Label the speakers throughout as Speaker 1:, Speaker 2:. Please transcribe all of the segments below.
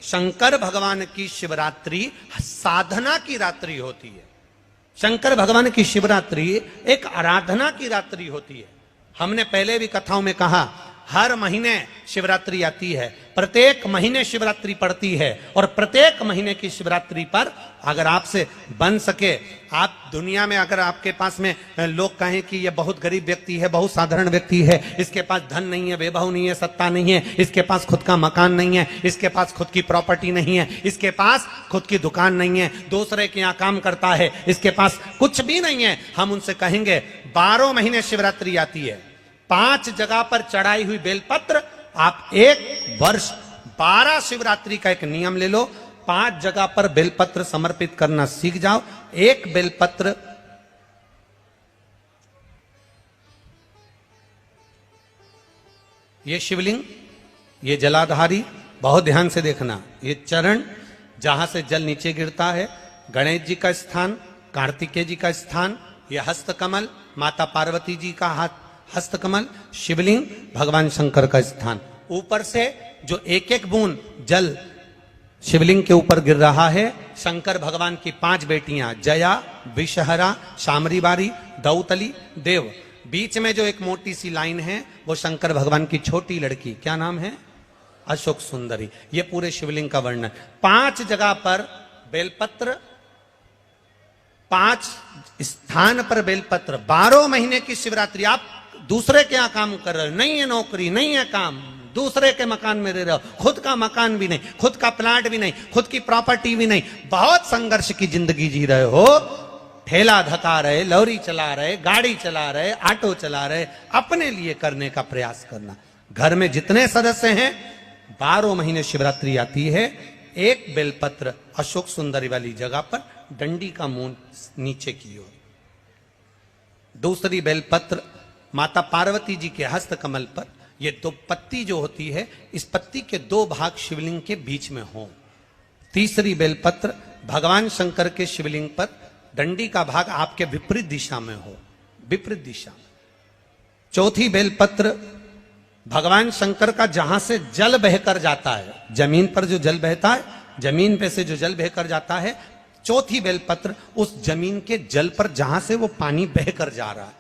Speaker 1: शंकर भगवान की शिवरात्रि साधना की रात्रि होती है। शंकर भगवान की शिवरात्रि एक आराधना की रात्रि होती है। हमने पहले भी कथाओं में कहा, हर महीने शिवरात्रि आती है, प्रत्येक महीने शिवरात्रि पड़ती है, और प्रत्येक महीने की शिवरात्रि पर अगर आपसे बन सके, आप दुनिया में अगर आपके पास में लोग कहें कि ये बहुत गरीब व्यक्ति है, बहुत साधारण व्यक्ति है, इसके पास धन नहीं है, वैभव नहीं है, सत्ता नहीं है, इसके पास खुद का मकान नहीं है, इसके पास खुद की प्रॉपर्टी नहीं है, इसके पास खुद की दुकान नहीं है, दूसरे के यहाँ काम करता है, इसके पास कुछ भी नहीं है, हम उनसे कहेंगे 12 महीने शिवरात्रि आती है, 5 जगह पर चढ़ाई हुई बेलपत्र, आप एक वर्ष 12 शिवरात्रि का एक नियम ले लो, 5 जगह पर बेलपत्र समर्पित करना सीख जाओ। एक बेलपत्र ये शिवलिंग, ये जलाधारी, बहुत ध्यान से देखना, ये चरण जहां से जल नीचे गिरता है, गणेश जी का स्थान, कार्तिकेय जी का स्थान, ये हस्तकमल, माता पार्वती जी का हाथ हस्तकमल, शिवलिंग, भगवान शंकर का स्थान। ऊपर से जो एक एक बूंद जल शिवलिंग के ऊपर गिर रहा है, शंकर भगवान की 5 बेटियां, जया, विषहरा, शामरीबारी, दौतली, देव। बीच में जो एक मोटी सी लाइन है वो शंकर भगवान की छोटी लड़की, क्या नाम है? अशोक सुंदरी। ये पूरे शिवलिंग का वर्णन। 5 जगह पर बेलपत्र, 5 स्थान पर बेलपत्र, 12 महीने की शिवरात्रि। आप दूसरे के यहाँ काम कर रहे हो, नहीं है नौकरी, नहीं है काम, दूसरे के मकान में रह रहे हो, खुद का मकान भी नहीं, खुद का प्लाट भी नहीं, खुद की प्रॉपर्टी भी नहीं, बहुत संघर्ष की जिंदगी जी रहे हो, ठेला धका रहे, लॉरी चला रहे, गाड़ी चला रहे, ऑटो चला रहे, अपने लिए करने का प्रयास करना। घर में जितने सदस्य हैं, 12 महीने शिवरात्रि आती है, एक बेलपत्र अशोक सुंदरी वाली जगह पर, डंडी का मुंह नीचे की ओर। दूसरी बेलपत्र माता पार्वती जी के हस्त कमल पर, ये 2 पत्ती जो होती है, इस पत्ती के 2 भाग शिवलिंग के बीच में हो। तीसरी बेलपत्र भगवान शंकर के शिवलिंग पर, डंडी का भाग आपके विपरीत दिशा में हो, विपरीत दिशा में। चौथी बेलपत्र भगवान शंकर का जहां से जल बहकर जाता है, जमीन पर जो जल बहता है, जमीन पे से जो जल बहकर जाता है, चौथी बेलपत्र उस जमीन के जल पर जहां से वो पानी बहकर जा रहा है,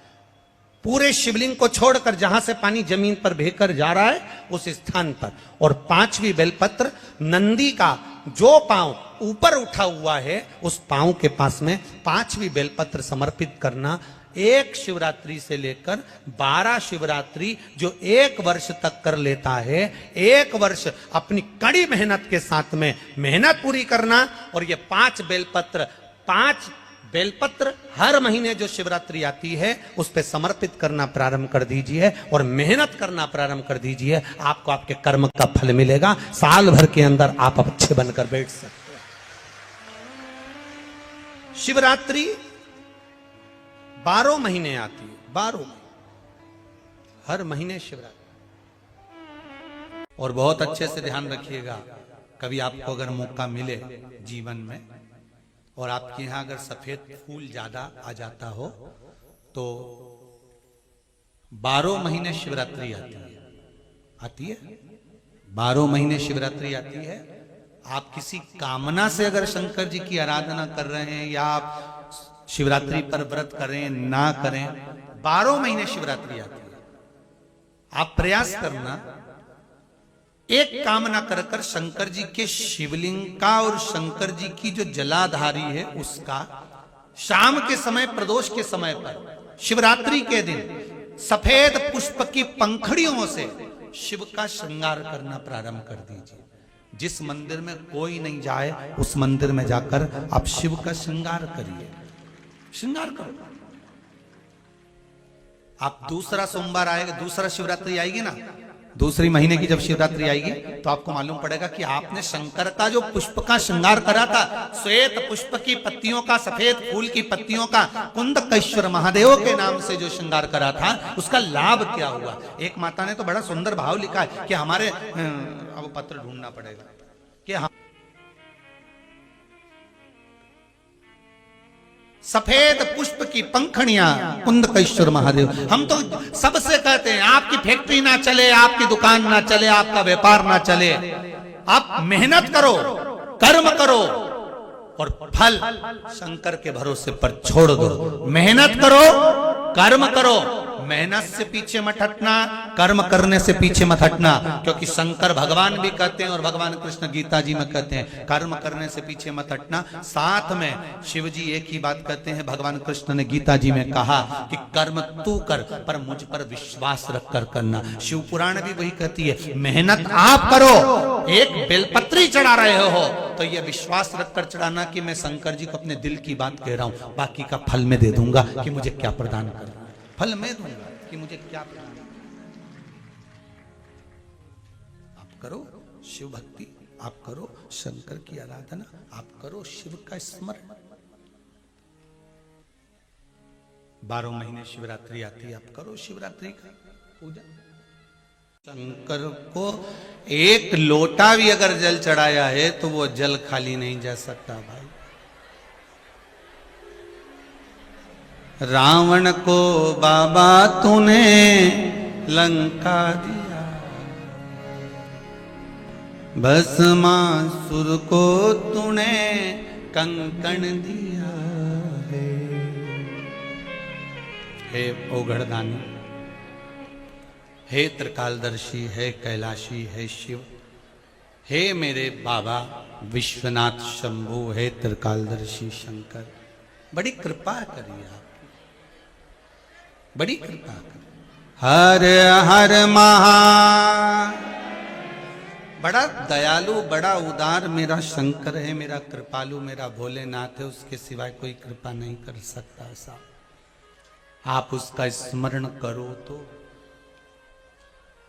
Speaker 1: पूरे शिवलिंग को छोड़कर जहां से पानी जमीन पर बहकर जा रहा है उस स्थान पर। और 5वीं बेलपत्र नंदी का जो पांव ऊपर उठा हुआ है, उस पांव के पास में 5वीं बेलपत्र समर्पित करना। एक शिवरात्रि से लेकर 12 शिवरात्रि जो 1 वर्ष तक कर लेता है, 1 वर्ष अपनी कड़ी मेहनत के साथ में मेहनत पूरी करना। और ये 5 बेलपत्र, 5 बेलपत्र हर महीने जो शिवरात्रि आती है उस पे समर्पित करना प्रारंभ कर दीजिए और मेहनत करना प्रारंभ कर दीजिए। आपको आपके कर्म का फल मिलेगा। साल भर के अंदर आप अच्छे बनकर बैठ सकते हैं। शिवरात्रि 12 महीने आती है, 12 हर महीने शिवरात्रि। और बहुत अच्छे से ध्यान रखिएगा, कभी आपको अगर मौका मिले जीवन में और आपके यहां अगर सफेद फूल ज्यादा आ जाता हो तो 12 महीने शिवरात्रि आती है 12 महीने शिवरात्रि आती है। आप किसी कामना से अगर शंकर जी की आराधना कर रहे हैं या आप शिवरात्रि पर व्रत करें ना करें, 12 महीने शिवरात्रि आती है। आप प्रयास करना, एक कामना कर कर शंकर जी के शिवलिंग का और शंकर जी की जो जलाधारी है उसका शाम के समय, प्रदोष के समय पर, शिवरात्रि के दिन सफेद पुष्प की पंखड़ियों से शिव का श्रृंगार करना प्रारंभ कर दीजिए। जिस मंदिर में कोई नहीं जाए उस मंदिर में जाकर आप शिव का श्रृंगार करिए, श्रृंगार करो। आप दूसरा सोमवार आएगा, दूसरा शिवरात्रि आएगी ना, दूसरी महीने की जब शिवरात्रि आएगी तो आपको मालूम पड़ेगा कि आपने शंकर का जो पुष्प का श्रृंगार करा था, श्वेत पुष्प की पत्तियों का, सफेद फूल की पत्तियों का, कुंदकेश्वर महादेव के नाम से जो श्रृंगार करा था, उसका लाभ क्या हुआ। एक माता ने तो बड़ा सुंदर भाव लिखा है कि हमारे, अब पत्र ढूंढना पड़ेगा कि हम सफेद पुष्प की पंखड़ियां कुंदकेश्वर महादेव। हम तो सबसे कहते हैं आपकी फैक्ट्री ना चले, आपकी दुकान ना चले, आपका व्यापार ना चले, आप मेहनत करो, कर्म करो और फल शंकर के भरोसे पर छोड़ दो। मेहनत करो, कर्म करो, मेहनत से पीछे मत हटना, कर्म करने से पीछे मत हटना, क्योंकि शंकर भगवान भी कहते हैं और भगवान कृष्ण गीता जी में कहते हैं कर्म करने से पीछे मत हटना। साथ में शिव जी एक ही बात कहते हैं, भगवान कृष्ण ने गीता जी में कहा कि कर्म तू कर पर मुझ पर विश्वास रख कर करना। शिव पुराण भी वही कहती है, मेहनत आप करो, एक बेलपत्री चढ़ा रहे हो तो यह विश्वास रखकर चढ़ाना कि मैं शंकर जी को अपने दिल की बात कह रहा हूं, बाकी का फल मैं दे दूंगा कि मुझे क्या प्रदान करना, फल मैं दूंगा कि मुझे क्या प्रदान करना। आप करो शिव भक्ति, आप करो शंकर की आराधना, आप करो शिव का स्मरण। 12 महीने शिवरात्रि आती है, आप करो शिवरात्रि का पूजा। शंकर को एक लोटा भी अगर जल चढ़ाया है तो वो जल खाली नहीं जा सकता भाई। रावण को बाबा तूने लंका दिया, भस्मासुर को तूने कंकण दिया है। हे ओघड़दानी, हे त्रिकालदर्शी, है कैलाशी, है शिव, हे मेरे बाबा विश्वनाथ शंभु, है त्रिकालदर्शी शंकर, बड़ी कृपा करिए आप, बड़ी कृपा कर। हर हर महा, बड़ा दयालु, बड़ा उदार मेरा शंकर है, मेरा कृपालु, मेरा भोलेनाथ है, उसके सिवाय कोई कृपा नहीं कर सकता। ऐसा आप उसका स्मरण करो तो,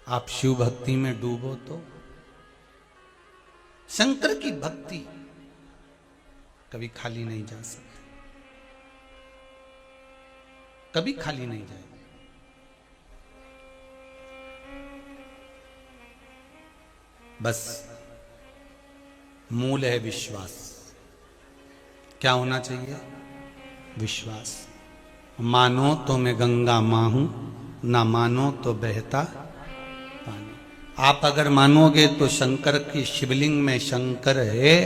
Speaker 1: आप शिव भक्ति में डूबो तो, शंकर की भक्ति कभी खाली नहीं जा सकती, कभी खाली नहीं जाए। बस मूल है विश्वास। क्या होना चाहिए? विश्वास। मानो तो मैं गंगा मां हूं, ना मानो तो बहता पानी। आप अगर मानोगे तो शंकर की शिवलिंग में शंकर है,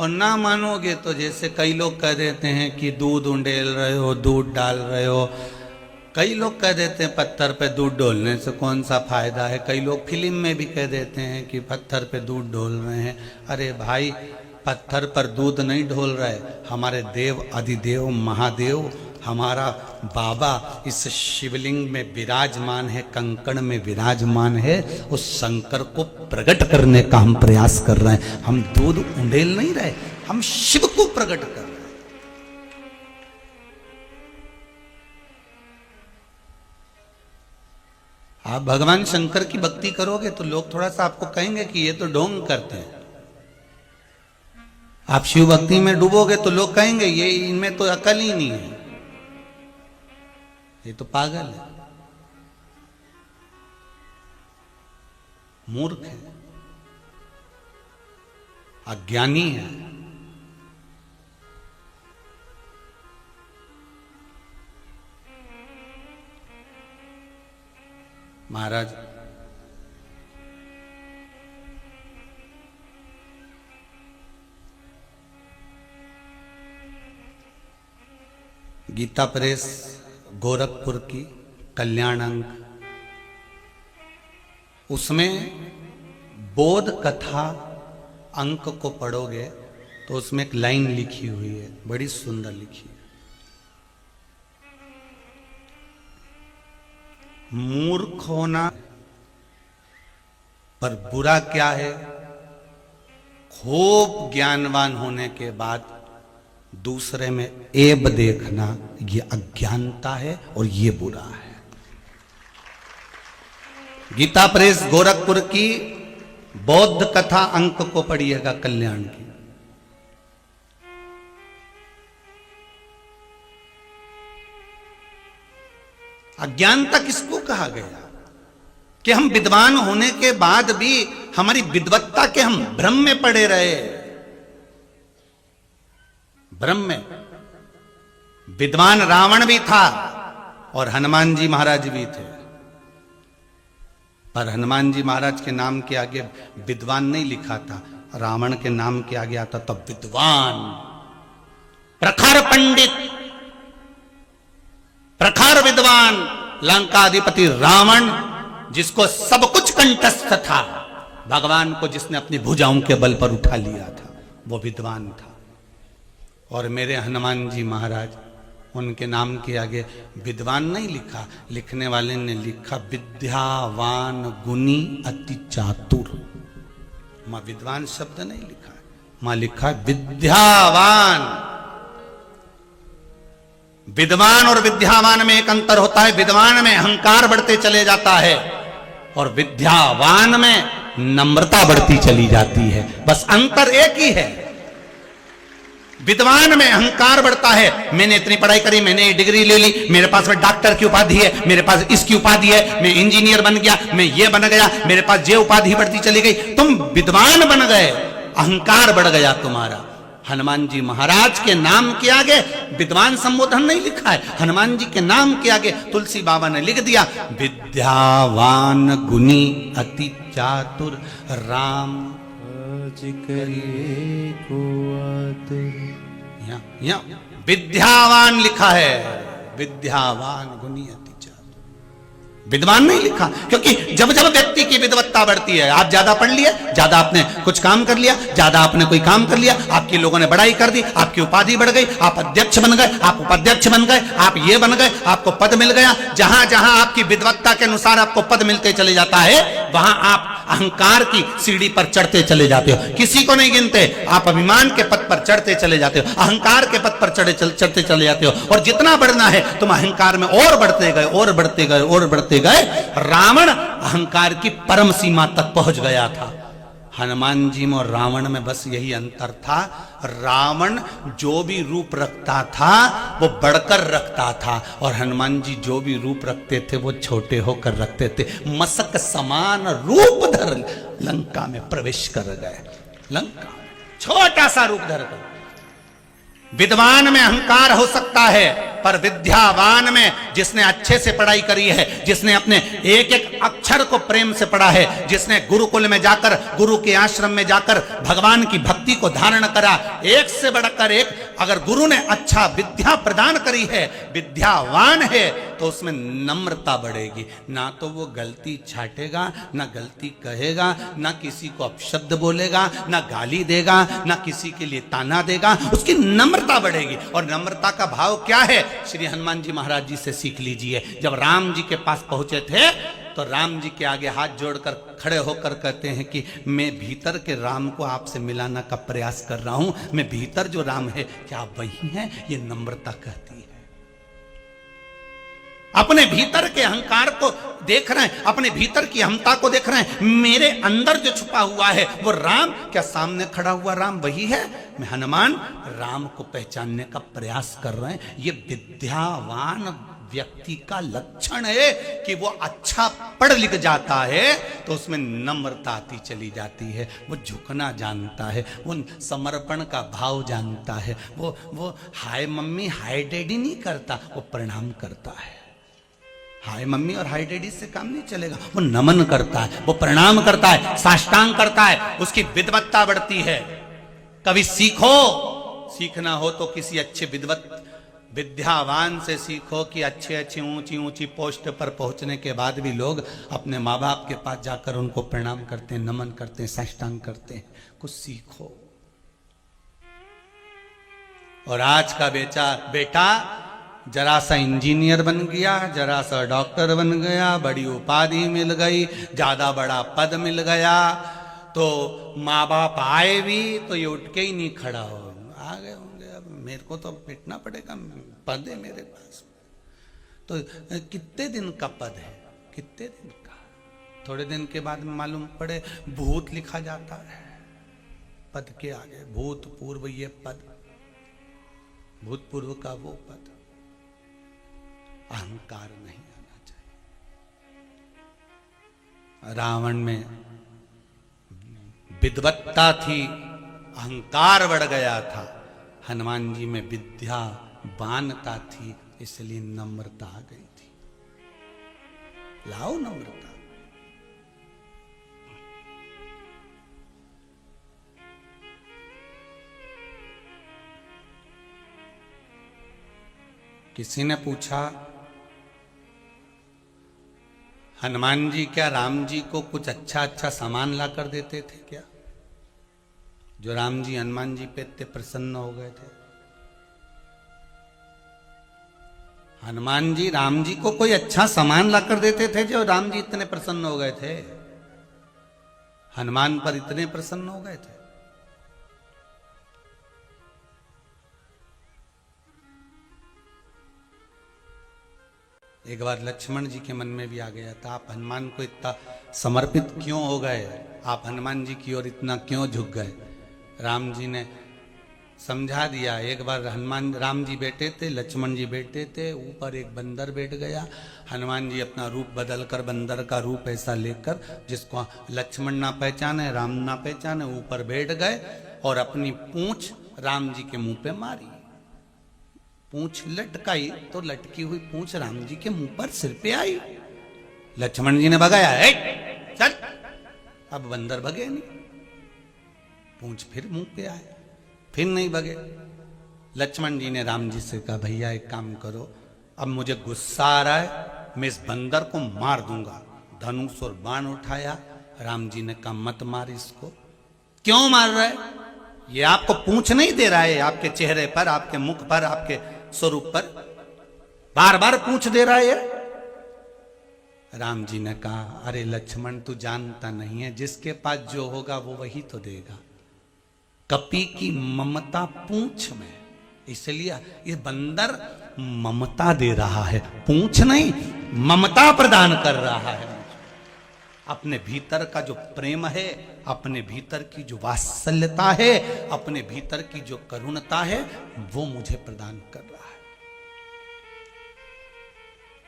Speaker 1: और ना मानोगे तो जैसे कई लोग कह देते हैं कि दूध उंडेल रहे हो, दूध डाल रहे हो। कई लोग कह देते हैं पत्थर पे दूध डोलने से कौन सा फायदा है। कई लोग फिल्म में भी कह देते हैं कि पत्थर पे दूध डोल रहे हैं। अरे भाई, पत्थर पर दूध नहीं ढोल रहे, हमारे देव अधिदेव महादेव हमारा बाबा इस शिवलिंग में विराजमान है, कंकण में विराजमान है। उस शंकर को प्रकट करने का हम प्रयास कर रहे हैं। हम दूध उंडेल नहीं रहे, हम शिव को प्रकट कर रहे हैं। आप भगवान शंकर की भक्ति करोगे तो लोग थोड़ा सा आपको कहेंगे कि ये तो ढोंग करते हैं। आप शिव भक्ति में डूबोगे तो लोग कहेंगे ये इनमें तो अकल ही नहीं है, ये तो पागल है, मूर्ख है, अज्ञानी है। महाराज गीता प्रेस गोरखपुर की कल्याण अंक, उसमें बोध कथा अंक को पढ़ोगे तो उसमें एक लाइन लिखी हुई है, बड़ी सुंदर लिखी है। मूर्ख होना पर बुरा क्या है? खूब ज्ञानवान होने के बाद दूसरे में ऐब देखना, ये अज्ञानता है और ये बुरा है। गीता प्रेस गोरखपुर की बौद्ध कथा अंक को पढ़िएगा, कल्याण की। अज्ञानता किसको कहा गया? कि हम विद्वान होने के बाद भी हमारी विद्वत्ता के हम भ्रम में पड़े रहे। भ्रम में विद्वान रावण भी था और हनुमान जी महाराज भी थे। पर हनुमान जी महाराज के नाम के आगे विद्वान नहीं लिखा था, रावण के नाम के आगे आता तब विद्वान, प्रखर पंडित, प्रखर विद्वान, लंकाधिपति रावण, जिसको सब कुछ कंठस्थ था, भगवान को जिसने अपनी भुजाओं के बल पर उठा लिया था, वो विद्वान था। और मेरे हनुमान जी महाराज, उनके नाम के आगे विद्वान नहीं लिखा, लिखने वाले ने लिखा विद्यावान गुणी अति चातुर। मां विद्वान शब्द नहीं लिखा, मां लिखा विद्यावान। विद्वान और विद्यावान में एक अंतर होता है। विद्वान में अहंकार बढ़ते चले जाता है और विद्यावान में नम्रता बढ़ती चली जाती है। बस अंतर एक ही है। विद्वान में अहंकार बढ़ता है, मैंने इतनी पढ़ाई करी, मैंने ये डिग्री ले ली, मेरे पास में डॉक्टर की उपाधि है, मेरे पास इसकी उपाधि है, मैं इंजीनियर बन गया, मैं ये बन गया, मेरे पास ये उपाधि बढ़ती चली गई, तुम विद्वान बन गए, अहंकार बढ़ गया तुम्हारा। हनुमान जी महाराज के नाम के आगे विद्वान संबोधन नहीं लिखा है, हनुमान जी के नाम के आगे तुलसी बाबा ने लिख दिया विद्यावान गुणी अति चातुर राम करिए को आतुर। यहाँ विद्यावान लिखा है, विद्यावान गुणी अति चातुर, विद्वान नहीं लिखा। क्योंकि जब जब व्यक्ति की विद्वत्ता बढ़ती है, आप ज्यादा पढ़ लिए, ज्यादा आपने कुछ काम कर लिया, ज्यादा आपने कोई काम कर लिया, आपकी लोगों ने बड़ाई कर दी, आपकी उपाधि बढ़ गई, आप अध्यक्ष बन गए, आप उपाध्यक्ष बन गए, आप ये बन गए, आपको पद मिल गया। जहां जहां आपकी विद्वत्ता के अनुसार आपको पद मिलते चले जाता है, वहां आप अहंकार की सीढ़ी पर चढ़ते चले जाते हो, किसी को नहीं गिनते, आप अभिमान के पद पर चढ़ते चले जाते हो, अहंकार के पद पर चढ़ते चले जाते हो। और जितना बढ़ना है तुम अहंकार में और बढ़ते गए, और बढ़ते गए, और बढ़ते गए। रावण अहंकार की परम सीमा तक पहुंच गया था। हनुमान जी में और रावण में बस यही अंतर था, रावण जो भी रूप रखता था वो बढ़कर रखता था, और हनुमान जी जो भी रूप रखते थे वो छोटे होकर रखते थे। मसक समान रूप धर लंका में प्रवेश कर गए, लंका छोटा सा रूप धर कर। विद्वान में अहंकार हो सकता है, पर विद्यावान में, जिसने अच्छे से पढ़ाई करी है, जिसने अपने एक एक अक्षर को प्रेम से पढ़ा है, जिसने गुरुकुल में जाकर, गुरु के आश्रम में जाकर भगवान की भक्ति को धारण करा, एक से बढ़कर एक, अगर गुरु ने अच्छा विद्या प्रदान करी है, विद्यावान है, तो उसमें नम्रता बढ़ेगी। ना तो वो गलती छाटेगा, ना गलती कहेगा, ना किसी को अपशब्द बोलेगा, ना गाली देगा, ना किसी के लिए ताना देगा, उसकी नम्रता बढ़ेगी। और नम्रता का भाव क्या है, श्री हनुमान जी महाराज जी से सीख लीजिए। जब राम जी के पास पहुंचे थे तो राम जी के आगे हाथ जोड़कर खड़े होकर कहते हैं कि मैं भीतर के राम को आपसे मिलाना का प्रयास कर रहा हूं, मैं भीतर जो राम है क्या आप वही हैं? ये नम्रता कहती है। अपने भीतर के अहंकार को देख रहे हैं, अपने भीतर की अहमता को देख रहे हैं, मेरे अंदर जो छुपा हुआ है वो राम, क्या सामने खड़ा हुआ राम वही है? मैं हनुमान राम को पहचानने का प्रयास कर रहे हैं। ये विद्यावान व्यक्ति का लक्षण है कि वो अच्छा पढ़ लिख जाता है तो उसमें नम्रता आती चली जाती है, वो झुकना जानता है, वो समर्पण का भाव जानता है, वो हाय मम्मी हाय डैडी नहीं करता, वो प्रणाम करता है। हाय मम्मी और हाय डैडी से काम नहीं चलेगा, वो नमन करता है, वो प्रणाम करता है, साष्टांग करता है, उसकी विद्वत्ता बढ़ती है। कभी सीखो, सीखना हो तो किसी अच्छे विद्यावान से सीखो कि अच्छे अच्छे ऊंची ऊंची पोस्ट पर पहुंचने के बाद भी लोग अपने माँ बाप के पास जाकर उनको प्रणाम करते हैं, नमन करते हैं, साष्टांग करते हैं। कुछ सीखो। और आज का बेटा जरा सा इंजीनियर बन गया, जरा सा डॉक्टर बन गया, बड़ी उपाधि मिल गई, ज्यादा बड़ा पद मिल गया, तो माँ बाप आए भी तो ये उठ के ही नहीं खड़ा हो, आ गए होंगे, अब मेरे को तो पिटना पड़ेगा, पद है मेरे पास। तो कितने दिन का पद है, कितने दिन का? थोड़े दिन के बाद में मालूम पड़े भूत लिखा जाता है पद के आगे, भूतपूर्व ये पद, भूतपूर्व का वो पद। अहंकार नहीं आना चाहिए। रावण में विद्वत्ता थी, अहंकार बढ़ गया था। हनुमान जी में विद्यावानता थी, इसलिए नम्रता आ गई थी। लाओ नम्रता। किसी ने पूछा, हनुमान जी क्या राम जी को कुछ अच्छा अच्छा सामान ला कर देते थे क्या, जो राम जी हनुमान जी पे इतने प्रसन्न हो गए थे? हनुमान जी राम जी को कोई अच्छा सामान ला कर देते थे जो राम जी इतने प्रसन्न हो गए थे? हनुमान पर इतने प्रसन्न हो गए थे? एक बार लक्ष्मण जी के मन में भी आ गया था, आप हनुमान को इतना समर्पित क्यों हो गए, आप हनुमान जी की ओर इतना क्यों झुक गए? राम जी ने समझा दिया। एक बार हनुमान राम जी बैठे थे, लक्ष्मण जी बैठे थे, ऊपर एक बंदर बैठ गया। हनुमान जी अपना रूप बदलकर बंदर का रूप ऐसा लेकर, जिसको लक्ष्मण ना पहचाने राम ना पहचाने, ऊपर बैठ गए और अपनी पूंछ राम जी के मुंह पे मारी। पूंछ लटकाई तो लटकी हुई पूंछ राम जी के मुंह पर सिर पे आई। लक्ष्मण जी ने भगाया, चल। अब बंदर भगे नहीं, पूंछ फिर मुंह पे आए, फिर नहीं भगे। लक्ष्मण जी ने राम जी से कहा, भैया एक काम करो, अब मुझे गुस्सा आ रहा है, मैं इस बंदर को मार दूंगा। धनुष और बाण उठाया। राम जी ने कहा, मत मार इसको। क्यों मार रहा है? ये आपको पूंछ नहीं दे रहा है, आपके चेहरे पर, आपके मुख पर, आपके स्वरूप पर बार बार पूंछ दे रहा है। राम जी ने कहा, अरे लक्ष्मण तू जानता नहीं है, जिसके पास जो होगा वो वही तो देगा। कपि की ममता पूंछ में, इसलिए ये बंदर ममता दे रहा है, पूंछ नहीं, ममता प्रदान कर रहा है। अपने भीतर का जो प्रेम है, अपने भीतर की जो वात्सल्यता है, अपने भीतर की जो करुणता है, वो मुझे प्रदान कर रहा है।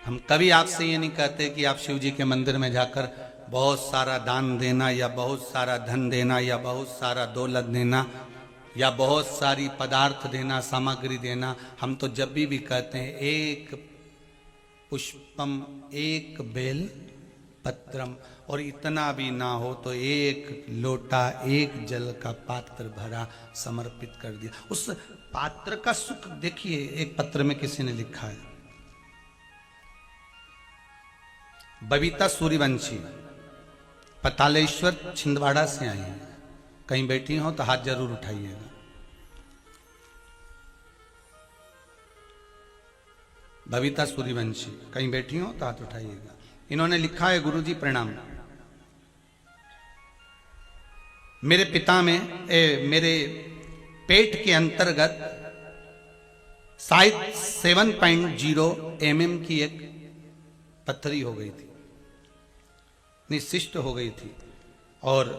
Speaker 1: हम कभी आपसे ये नहीं कहते कि आप शिव जी के मंदिर में जाकर बहुत सारा दान देना, या बहुत सारा धन देना, या बहुत सारा दौलत देना, या बहुत सारी पदार्थ देना, सामग्री देना। हम तो जब भी कहते हैं, एक पुष्पम एक बेल पत्रम, और इतना भी ना हो तो एक लोटा, एक जल का पात्र भरा समर्पित कर दिया। उस पात्र का सुख देखिए। एक पत्र में किसी ने लिखा है, बबीता सूर्यवंशी पतालेश्वर छिंदवाड़ा से आई है, कहीं बैठी हो तो हाथ जरूर उठाइएगा। बबीता सूर्यवंशी कहीं बैठी हो तो हाथ उठाइएगा। इन्होंने लिखा है, गुरुजी प्रणाम, मेरे पिता में मेरे पेट के अंतर्गत शायद 7.0 mm की एक पत्थरी हो गई थी, निशिष्ट हो गई थी, और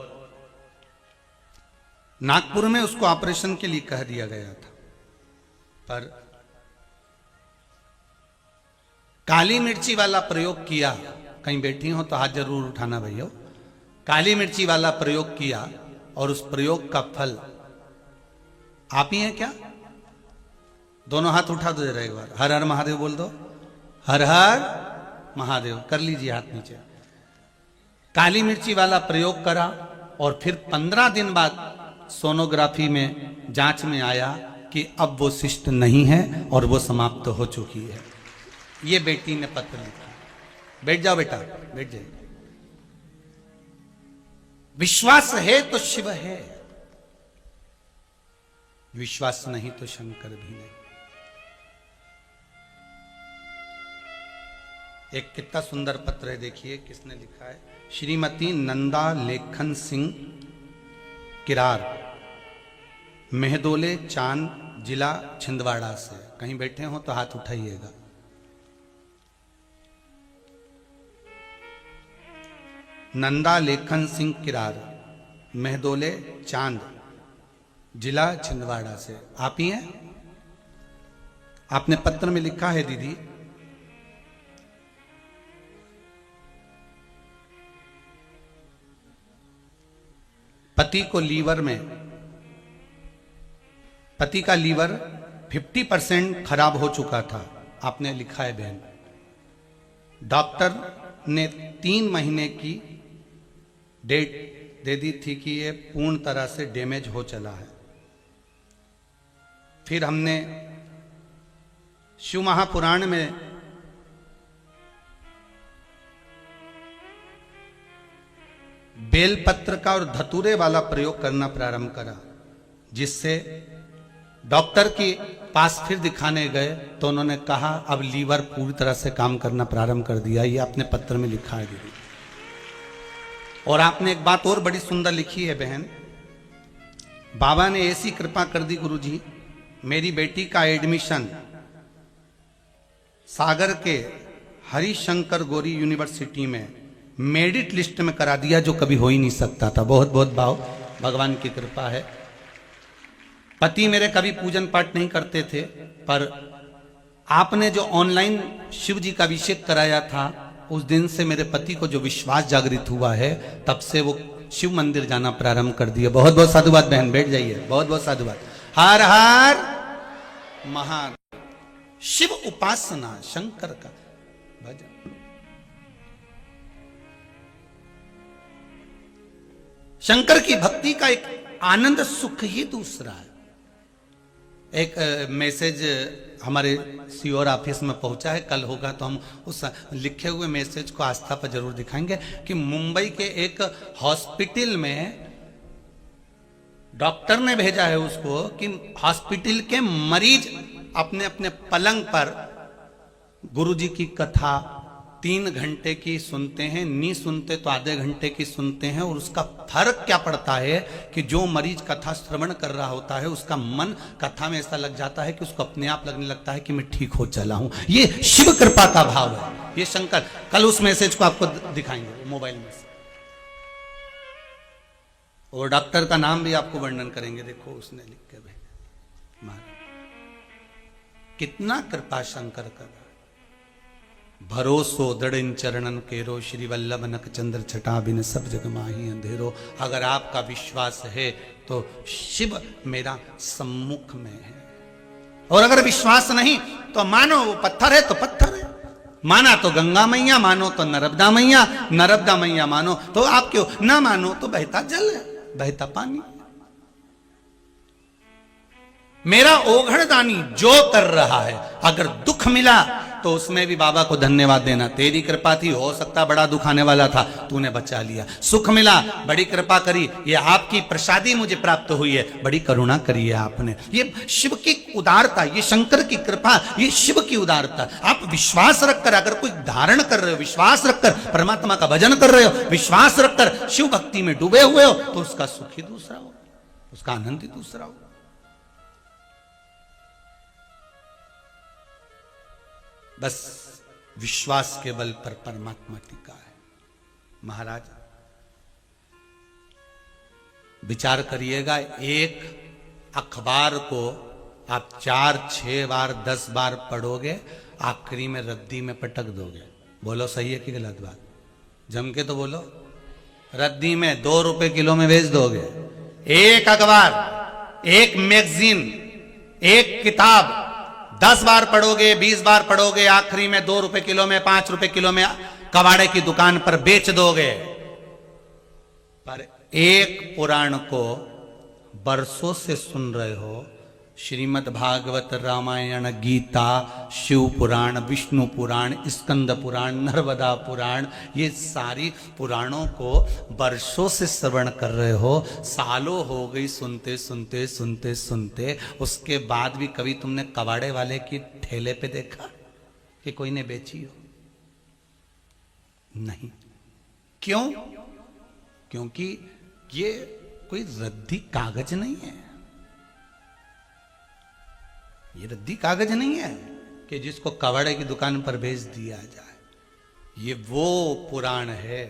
Speaker 1: नागपुर में उसको ऑपरेशन के लिए कह दिया गया था। पर काली मिर्ची वाला प्रयोग किया, कहीं बैठी हो तो हाथ जरूर उठाना भैया। काली मिर्ची वाला प्रयोग किया, और उस प्रयोग का फल आप ही हैं क्या? दोनों हाथ उठा दो जरा एक बार, हर हर महादेव बोल दो, हर हर महादेव। कर लीजिए हाथ नीचे। काली मिर्ची वाला प्रयोग करा, और फिर 15 दिन बाद सोनोग्राफी में जांच में आया कि अब वो शिष्ट नहीं है और वो समाप्त हो चुकी है। ये बेटी ने पत्र लिखा। बैठ जाओ बेटा, बैठ जाइए। विश्वास है तो शिव है, विश्वास नहीं तो शंकर भी नहीं। एक कितना सुंदर पत्र है, देखिए किसने लिखा है। श्रीमती नंदा लेखन सिंह किरार, मेहदोले चांद, जिला छिंदवाड़ा से। कहीं बैठे हो तो हाथ उठाइएगा। नंदा लेखन सिंह किरार, मेहदोले चांद, जिला छिंदवाड़ा से। आप ही हैं? आपने पत्र में लिखा है, दीदी पति को लीवर में, पति का लीवर 50% खराब हो चुका था। आपने लिखा है बहन, डॉक्टर ने 3 महीने की डेट दे दी थी कि ये पूर्ण तरह से डैमेज हो चला है। फिर हमने शिव महापुराण में बेलपत्र का और धतूरे वाला प्रयोग करना प्रारंभ करा, जिससे डॉक्टर के पास फिर दिखाने गए तो उन्होंने कहा अब लीवर पूरी तरह से काम करना प्रारंभ कर दिया। ये अपने पत्र में लिखा है दीदी। और आपने एक बात और बड़ी सुंदर लिखी है बहन, बाबा ने ऐसी कृपा कर दी गुरुजी, मेरी बेटी का एडमिशन सागर के हरिशंकर गौरी यूनिवर्सिटी में मेरिट लिस्ट में करा दिया, जो कभी हो ही नहीं सकता था। बहुत बहुत भाव, भगवान की कृपा है। पति मेरे कभी पूजन पाठ नहीं करते थे, पर आपने जो ऑनलाइन शिव जी का अभिषेक कराया था, उस दिन से मेरे पति को जो विश्वास जागृत हुआ है, तब से वो शिव मंदिर जाना प्रारंभ कर दिया। बहुत बहुत साधुवाद बहन, बैठ जाइए। बहुत बहुत साधुवाद। हर हर महादेव। शिव उपासना, शंकर का भजन। शंकर की भक्ति का एक आनंद सुख ही दूसरा है। एक मैसेज हमारे सीओर ऑफिस में पहुंचा है, कल होगा तो हम उस लिखे हुए मैसेज को आस्था पर जरूर दिखाएंगे कि मुंबई के एक हॉस्पिटल में डॉक्टर ने भेजा है उसको कि हॉस्पिटल के मरीज अपने अपने पलंग पर गुरुजी की कथा 3 घंटे की सुनते हैं, नहीं सुनते तो आधे घंटे की सुनते हैं। और उसका फर्क क्या पड़ता है कि जो मरीज कथा श्रवण कर रहा होता है, उसका मन कथा में ऐसा लग जाता है कि उसको अपने आप लगने लगता है कि मैं ठीक हो चला हूं। ये शिव कृपा का भाव है, ये शंकर। कल उस मैसेज को आपको दिखाएंगे मोबाइल में से, और डॉक्टर का नाम भी आपको वर्णन करेंगे। देखो उसने लिख के भेजा, कितना कृपा शंकर कर। भरोसो दृढ़ चरणन केरो, श्री वल्लभ नक चंद्र छटा बिन सब जग माही अंधेरो। अगर आपका विश्वास है तो शिव मेरा सम्मुख में है, और अगर विश्वास नहीं तो मानो वो पत्थर है तो पत्थर है, माना तो गंगा मैया, मानो तो नर्मदा मैया, नर्मदा मैया मानो तो आप क्यों ना मानो तो बहता जल है, बहता पानी। मेरा ओघड़दानी जो कर रहा है, अगर दुख मिला तो उसमें भी बाबा को धन्यवाद देना। तेरी कृपा थी, हो सकता बड़ा दुख आने वाला था, तूने बचा लिया। सुख मिला, बड़ी कृपा करी, ये आपकी प्रसादी मुझे प्राप्त हुई है, बड़ी करुणा करी है आपने। ये शिव की उदारता, ये शंकर की कृपा, ये शिव की उदारता। आप विश्वास रखकर अगर कोई धारण कर रहे हो, विश्वास रखकर परमात्मा का भजन कर रहे हो, विश्वास रखकर शिव भक्ति में डूबे हुए हो, तो उसका सुख ही दूसरा हो, उसका आनंद ही दूसरा हो। बस विश्वास के बल पर परमात्मा टिका है। महाराज विचार करिएगा, एक अखबार को आप 4, 6 बार 10 बार पढ़ोगे, आखिरी में रद्दी में पटक दोगे। बोलो सही है कि गलत बात? जम के तो बोलो। रद्दी में 2 रुपए किलो में बेच दोगे। एक अखबार, एक मैगजीन, एक किताब 10 बार पढ़ोगे, 20 बार पढ़ोगे, आखिरी में 2 रुपए किलो में, 5 रुपए किलो में कबाड़े की दुकान पर बेच दोगे। पर एक पुराण को बरसों से सुन रहे हो, श्रीमद् भागवत, रामायण, गीता, शिव पुराण, विष्णु पुराण, स्कंद पुराण, नर्मदा पुराण, ये सारी पुराणों को वर्षों से श्रवण कर रहे हो, सालों हो गई सुनते सुनते सुनते सुनते। उसके बाद भी कभी तुमने कबाड़े वाले की ठेले पे देखा कि कोई ने बेची हो? नहीं। क्यों? क्योंकि ये कोई रद्दी कागज नहीं है। ये रद्दी कागज नहीं है कि जिसको कबाड़े की दुकान पर बेच दिया जाए। ये वो पुराण है,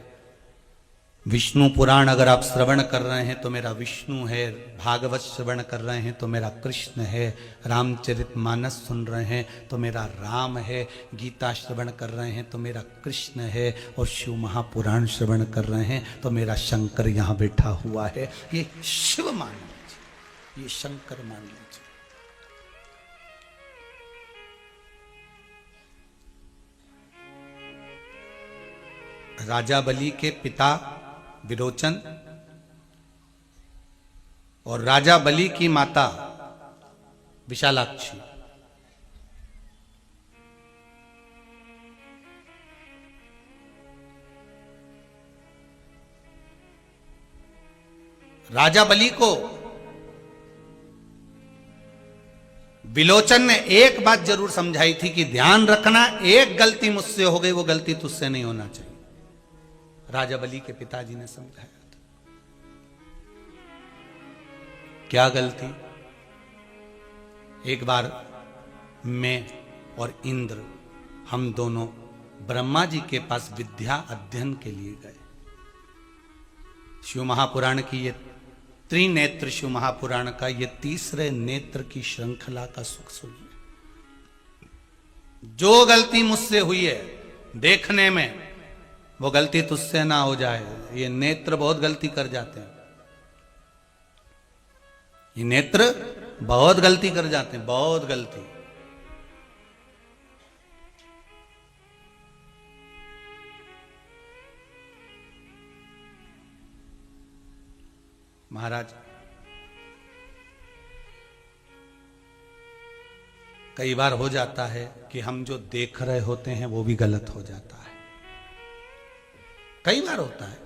Speaker 1: विष्णु पुराण। अगर आप श्रवण कर रहे हैं तो मेरा विष्णु है, भागवत श्रवण कर रहे हैं तो मेरा कृष्ण है, रामचरितमानस सुन रहे हैं तो मेरा राम है, गीता श्रवण कर रहे हैं तो मेरा कृष्ण है, और शिव महापुराण श्रवण कर रहे हैं तो मेरा शंकर यहाँ बैठा हुआ है। ये शिव मान लीजिए, ये शंकर मान लीजिए। राजा बलि के पिता विरोचन और राजा बलि की माता विशालाक्षी, राजा बलि को विलोचन ने एक बात जरूर समझाई थी कि ध्यान रखना, एक गलती मुझसे हो गई, वो गलती तुझसे नहीं होना चाहिए। राजा बलि के पिताजी ने समझाया था। क्या गलती? एक बार मैं और इंद्र, हम दोनों ब्रह्मा जी के पास विद्या अध्ययन के लिए गए। शिव महापुराण की ये त्रिनेत्र शिव महापुराण का ये तीसरे नेत्र की श्रृंखला का सुख सुनिए। जो गलती मुझसे हुई है देखने में, वो गलती तुझसे ना हो जाए। ये नेत्र बहुत गलती कर जाते हैं, ये नेत्र बहुत गलती कर जाते हैं, बहुत गलती। महाराज, कई बार हो जाता है कि हम जो देख रहे होते हैं वो भी गलत हो जाता है। कई बार होता है।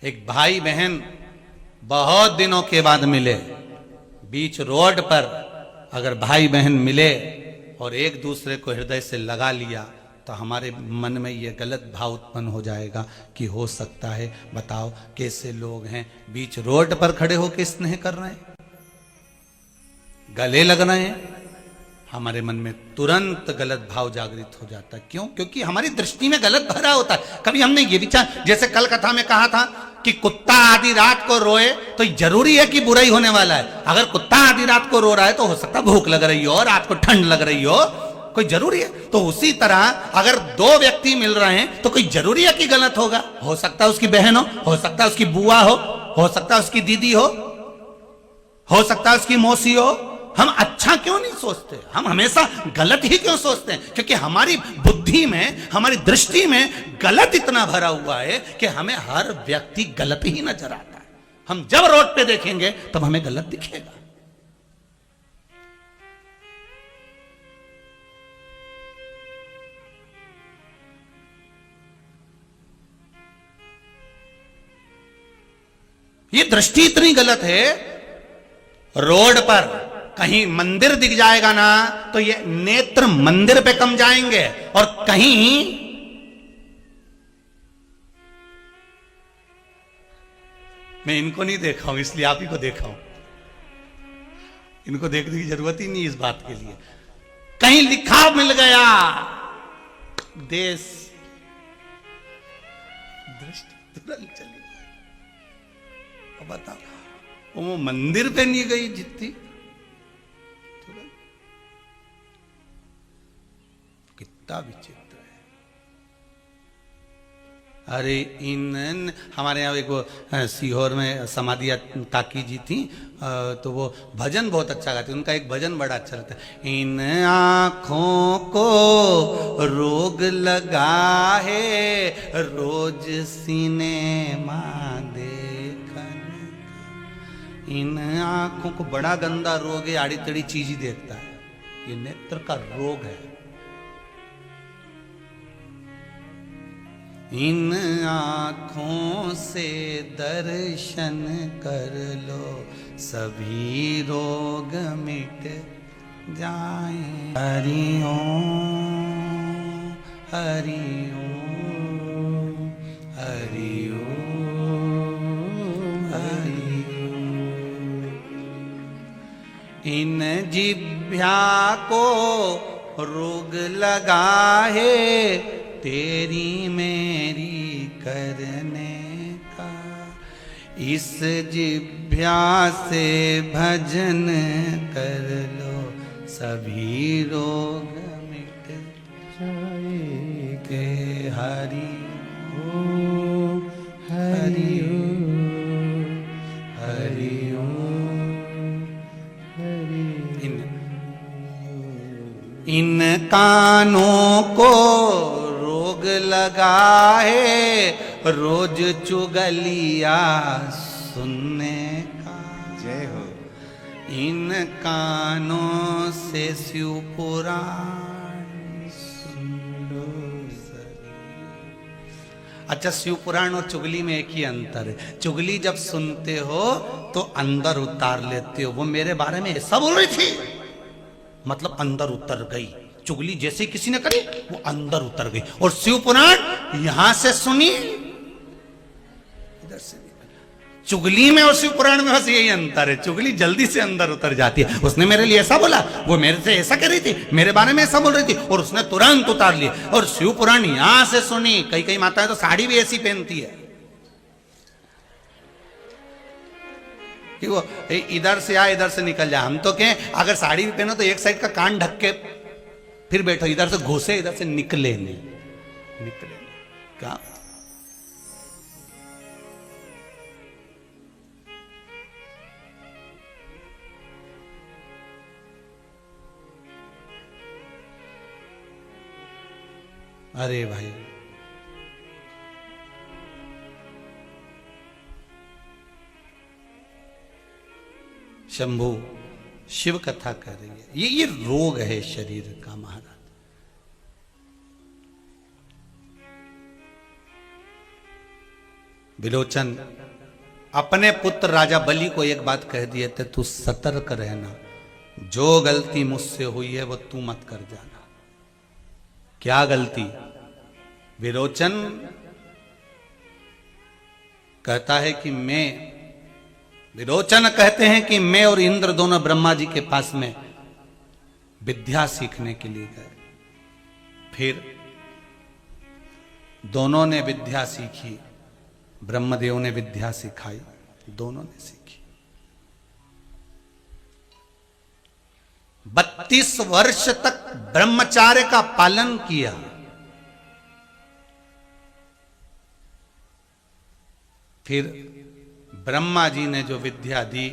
Speaker 1: एक भाई बहन बहुत दिनों के बाद मिले, बीच रोड पर अगर भाई बहन मिले और एक दूसरे को हृदय से लगा लिया, तो हमारे मन में ये गलत भाव उत्पन्न हो जाएगा कि हो सकता है, बताओ कैसे लोग हैं, बीच रोड पर खड़े होकर स्नेह कर रहे हैं, गले लग रहे हैं। हमारे मन में तुरंत गलत भाव जागृत हो जाता है। क्यों? क्योंकि हमारी दृष्टि में गलत भरा होता है। कभी हमने ये विचार, जैसे कल कथा में कहा था कि कुत्ता आधी रात को रोए तो जरूरी है कि बुरा ही होने वाला है। अगर कुत्ता आधी रात को रो रहा है तो हो सकता है भूख लग रही हो, रात को ठंड लग रही हो, कोई जरूरी है। तो उसी तरह अगर दो व्यक्ति मिल रहे हैं तो कोई जरूरी है कि गलत होगा। हो सकता है उसकी बहन हो सकता है उसकी बुआ हो सकता है उसकी दीदी हो सकता है उसकी मौसी हो। हम अच्छा क्यों नहीं सोचते? हम हमेशा गलत ही क्यों सोचते हैं? क्योंकि हमारी बुद्धि में, हमारी दृष्टि में गलत इतना भरा हुआ है कि हमें हर व्यक्ति गलत ही नजर आता है। हम जब रोड पे देखेंगे तब हमें गलत दिखेगा। ये दृष्टि इतनी गलत है। रोड पर कहीं मंदिर दिख जाएगा ना तो ये नेत्र मंदिर पे कम जाएंगे, और कहीं मैं इनको नहीं देखा हूं इसलिए आप ही को देखा हूं, इनको देखने की जरूरत ही नहीं इस बात के लिए। कहीं लिखा मिल गया देश, दृष्टि तुरंत चली गई। बताओ वो मंदिर पे नहीं गई जितनी, कितना विचित्र है। अरे इन हमारे यहाँ एक सीहोर में समाधिया काकी जी थी, तो वो भजन बहुत अच्छा गाती। उनका एक भजन बड़ा अच्छा लगता है। इन आँखों को रोग लगा है रोज सिनेमा देखने का। इन आँखों को बड़ा गंदा रोग है, आड़ी तड़ी चीज ही देखता है। ये नेत्र का रोग है। इन आँखों से दर्शन कर लो सभी रोग मिट जाए। हरि ओम हरि ओम हरि ओम हरि ओम। इन जिह्वा को रोग लगा है तेरी मेरी करने का। इस जिह्वा से भजन कर लो सभी रोग मिट जाएंगे। हरि ओम हरि ओम हरि ओम हरि। इन कानों को रोग लगा है रोज चुगलिया सुनने का।
Speaker 2: जय हो।
Speaker 1: इन कानों से शिव पुराण सुन लो सभी। अच्छा, शिव पुराण और चुगली में एक ही अंतर है। चुगली जब सुनते हो तो अंदर उतार लेते हो, वो मेरे बारे में ऐसा बोल रही थी, मतलब अंदर उतर गई। चुगली जैसे किसी ने करी वो अंदर उतर गई। और शिव पुराण यहां से सुनी, इधर से। चुगली में और शिव पुराण में बस यही अंतर है, चुगली जल्दी से अंदर उतर जाती है। उसने मेरे लिए ऐसा बोला, वो मेरे से ऐसा कह रही थी, मेरे बारे में ऐसा बोल रही थी, और उसने तुरंत उतार लिया। और शिव पुराण यहां से सुनी। कई कई माताएं तो साड़ी भी ऐसी पहनती है कि वो इधर से आ इधर से निकल जा। हम तो कहें अगर साड़ी भी पहनो तो एक साइड का कान ढक के फिर बैठो, इधर से घुसे इधर से निकले नहीं, निकले क्या। अरे भाई, शंभू शिव कथा कर रही है। ये रोग है शरीर का महाराज। विलोचन अपने पुत्र राजा बलि को एक बात कह दिए थे, तू सतर्क रहना, जो गलती मुझसे हुई है वो तू मत कर जाना। क्या गलती? विरोचन कहता है कि विरोचन कहते हैं कि मैं और इंद्र दोनों ब्रह्मा जी के पास में विद्या सीखने के लिए गए। फिर दोनों ने विद्या सीखी, ब्रह्मदेव ने विद्या सिखाई, दोनों ने सीखी। 32 वर्ष तक ब्रह्मचार्य का पालन किया। फिर ब्रह्मा जी ने जो विद्या दी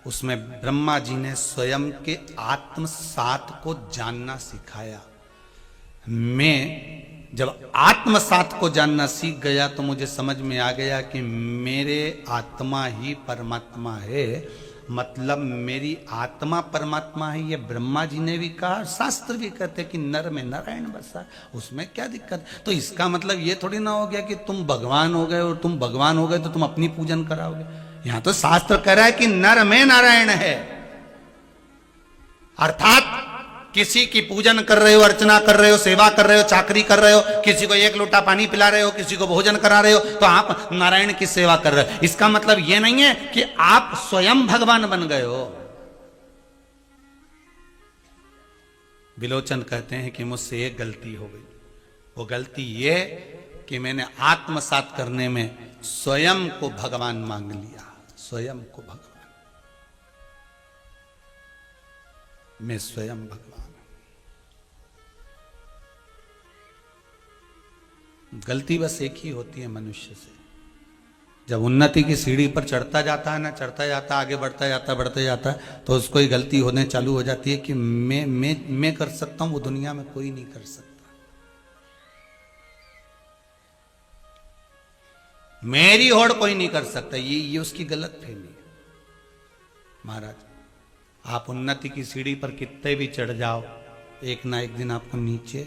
Speaker 1: उसमें ब्रह्मा जी ने स्वयं के आत्मसात को जानना सिखाया। मैं जब आत्मसात को जानना सीख गया तो मुझे समझ में आ गया कि मेरे आत्मा ही परमात्मा है, मतलब मेरी आत्मा परमात्मा है। ये ब्रह्मा जी ने भी कहा, शास्त्र भी कहते कि नर में नारायण बसा, उसमें क्या दिक्कत। तो इसका मतलब ये थोड़ी ना हो गया कि तुम भगवान हो गए और तुम भगवान हो गए तो तुम अपनी पूजन कराओगे। यहां तो शास्त्र कह रहा है कि नर में नारायण है, अर्थात किसी की पूजन कर रहे हो, अर्चना कर रहे हो, सेवा कर रहे हो, चाकरी कर रहे हो, किसी को एक लोटा पानी पिला रहे हो, किसी को भोजन करा रहे हो, तो आप नारायण की सेवा कर रहे हो। इसका मतलब यह नहीं है कि आप स्वयं भगवान बन गए हो। विलोचन कहते हैं कि मुझसे एक गलती हो गई। वो गलती यह कि मैंने आत्मसात करने में स्वयं को भगवान मांग लिया, स्वयं को भगवान। मैं स्वयं भगवान। गलती बस एक ही होती है मनुष्य से, जब उन्नति की सीढ़ी पर चढ़ता जाता है ना, चढ़ता जाता आगे बढ़ता जाता है तो उसको ही गलती होने चालू हो जाती है कि मैं कर सकता हूं, वो दुनिया में कोई नहीं कर सकता। मेरी होड़ कोई नहीं कर सकता, ये उसकी गलत फहमी है। महाराज, आप उन्नति की सीढ़ी पर कितने भी चढ़ जाओ, एक ना एक दिन आपको नीचे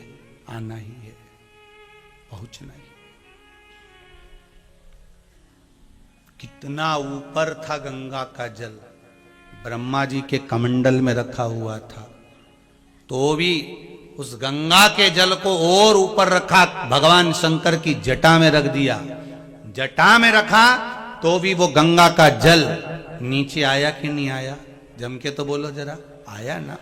Speaker 1: आना ही है, पहुंचना ही। कितना ऊपर था गंगा का जल, ब्रह्मा जी के कमंडल में रखा हुआ था, तो भी उस गंगा के जल को और ऊपर रखा, भगवान शंकर की जटा में रख दिया। जटा में रखा तो भी वो गंगा का जल नीचे आया कि नहीं आया? जम के तो बोलो जरा, आया ना?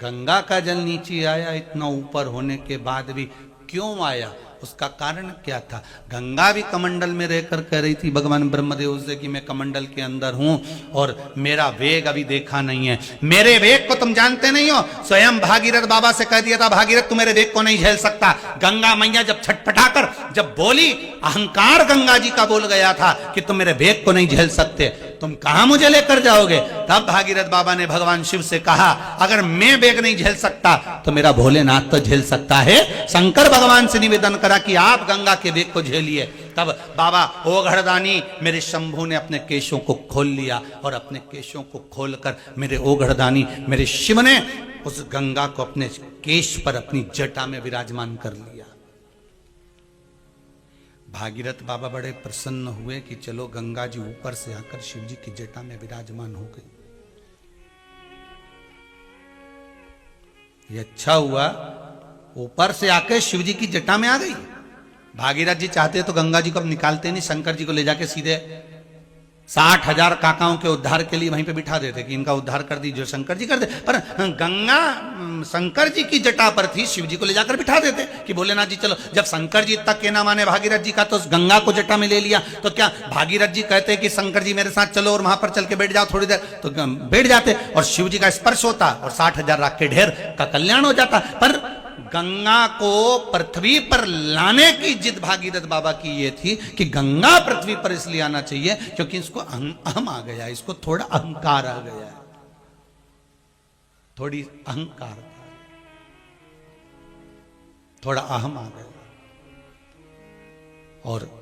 Speaker 1: गंगा का जल नीचे आया, इतना ऊपर होने के बाद भी। क्यों आया? उसका कारण क्या था? गंगा भी कमंडल में रहकर कह रही थी भगवान ब्रह्मदेव से कि मैं कमंडल के अंदर हूं और मेरा वेग अभी देखा नहीं है। मेरे वेग को तुम जानते नहीं हो। स्वयं भागीरथ बाबा से कह दिया था, भागीरथ तू मेरे वेग को नहीं झेल सकता। गंगा मैया जब छटपटाकर जब बोली, अहंकार गंगा जी का बोल गया था कि तुम मेरे वेग को नहीं झेल सकते, तुम कहां मुझे लेकर जाओगे? तब भागीरथ बाबा ने भगवान शिव से कहा, अगर मैं वेग नहीं झेल सकता तो मेरा भोलेनाथ तो झेल सकता है। शंकर भगवान से निवेदन करा कि आप गंगा के वेग को झेलिए। तब बाबा ओघड़दानी मेरे शंभू ने अपने केशों को खोल लिया और अपने केशों को खोलकर मेरे ओघड़दानी मेरे शिव ने उस गंगा को अपने केश पर अपनी जटा में विराजमान कर लिया। भागीरथ बाबा बड़े प्रसन्न हुए कि चलो गंगा जी ऊपर से आकर शिव जी की जटा में विराजमान हो गई। ये अच्छा हुआ, ऊपर से आकर शिव जी की जटा में आ गई। भागीरथ जी चाहते तो गंगा जी को अब निकालते नहीं, शंकर जी को ले जाके सीधे 60,000 काकाओं के उद्धार के लिए वहीं पे बिठा देते कि इनका उद्धार कर दीजिए, शंकर जी कर दे। पर गंगा शंकर जी की जटा पर थी, शिव जी को ले जाकर बिठा देते कि भोलेनाथ जी चलो। जब शंकर जी तक के ना माने भागीरथ जी का, तो गंगा को जटा में ले लिया, तो क्या भागीरथ जी कहते कि शंकर जी मेरे साथ चलो और वहां पर चल के बैठ जाओ थोड़ी देर, तो बैठ जाते और शिव जी का स्पर्श होता और 60,000 राख के ढेर का कल्याण हो जाता। पर गंगा को पृथ्वी पर लाने की जिद भागीरथ बाबा की ये थी कि गंगा पृथ्वी पर इसलिए आना चाहिए क्योंकि इसको अहम आ गया, इसको थोड़ा अहंकार आ गया है, थोड़ी अहंकार था, थोड़ा अहम आ गया। और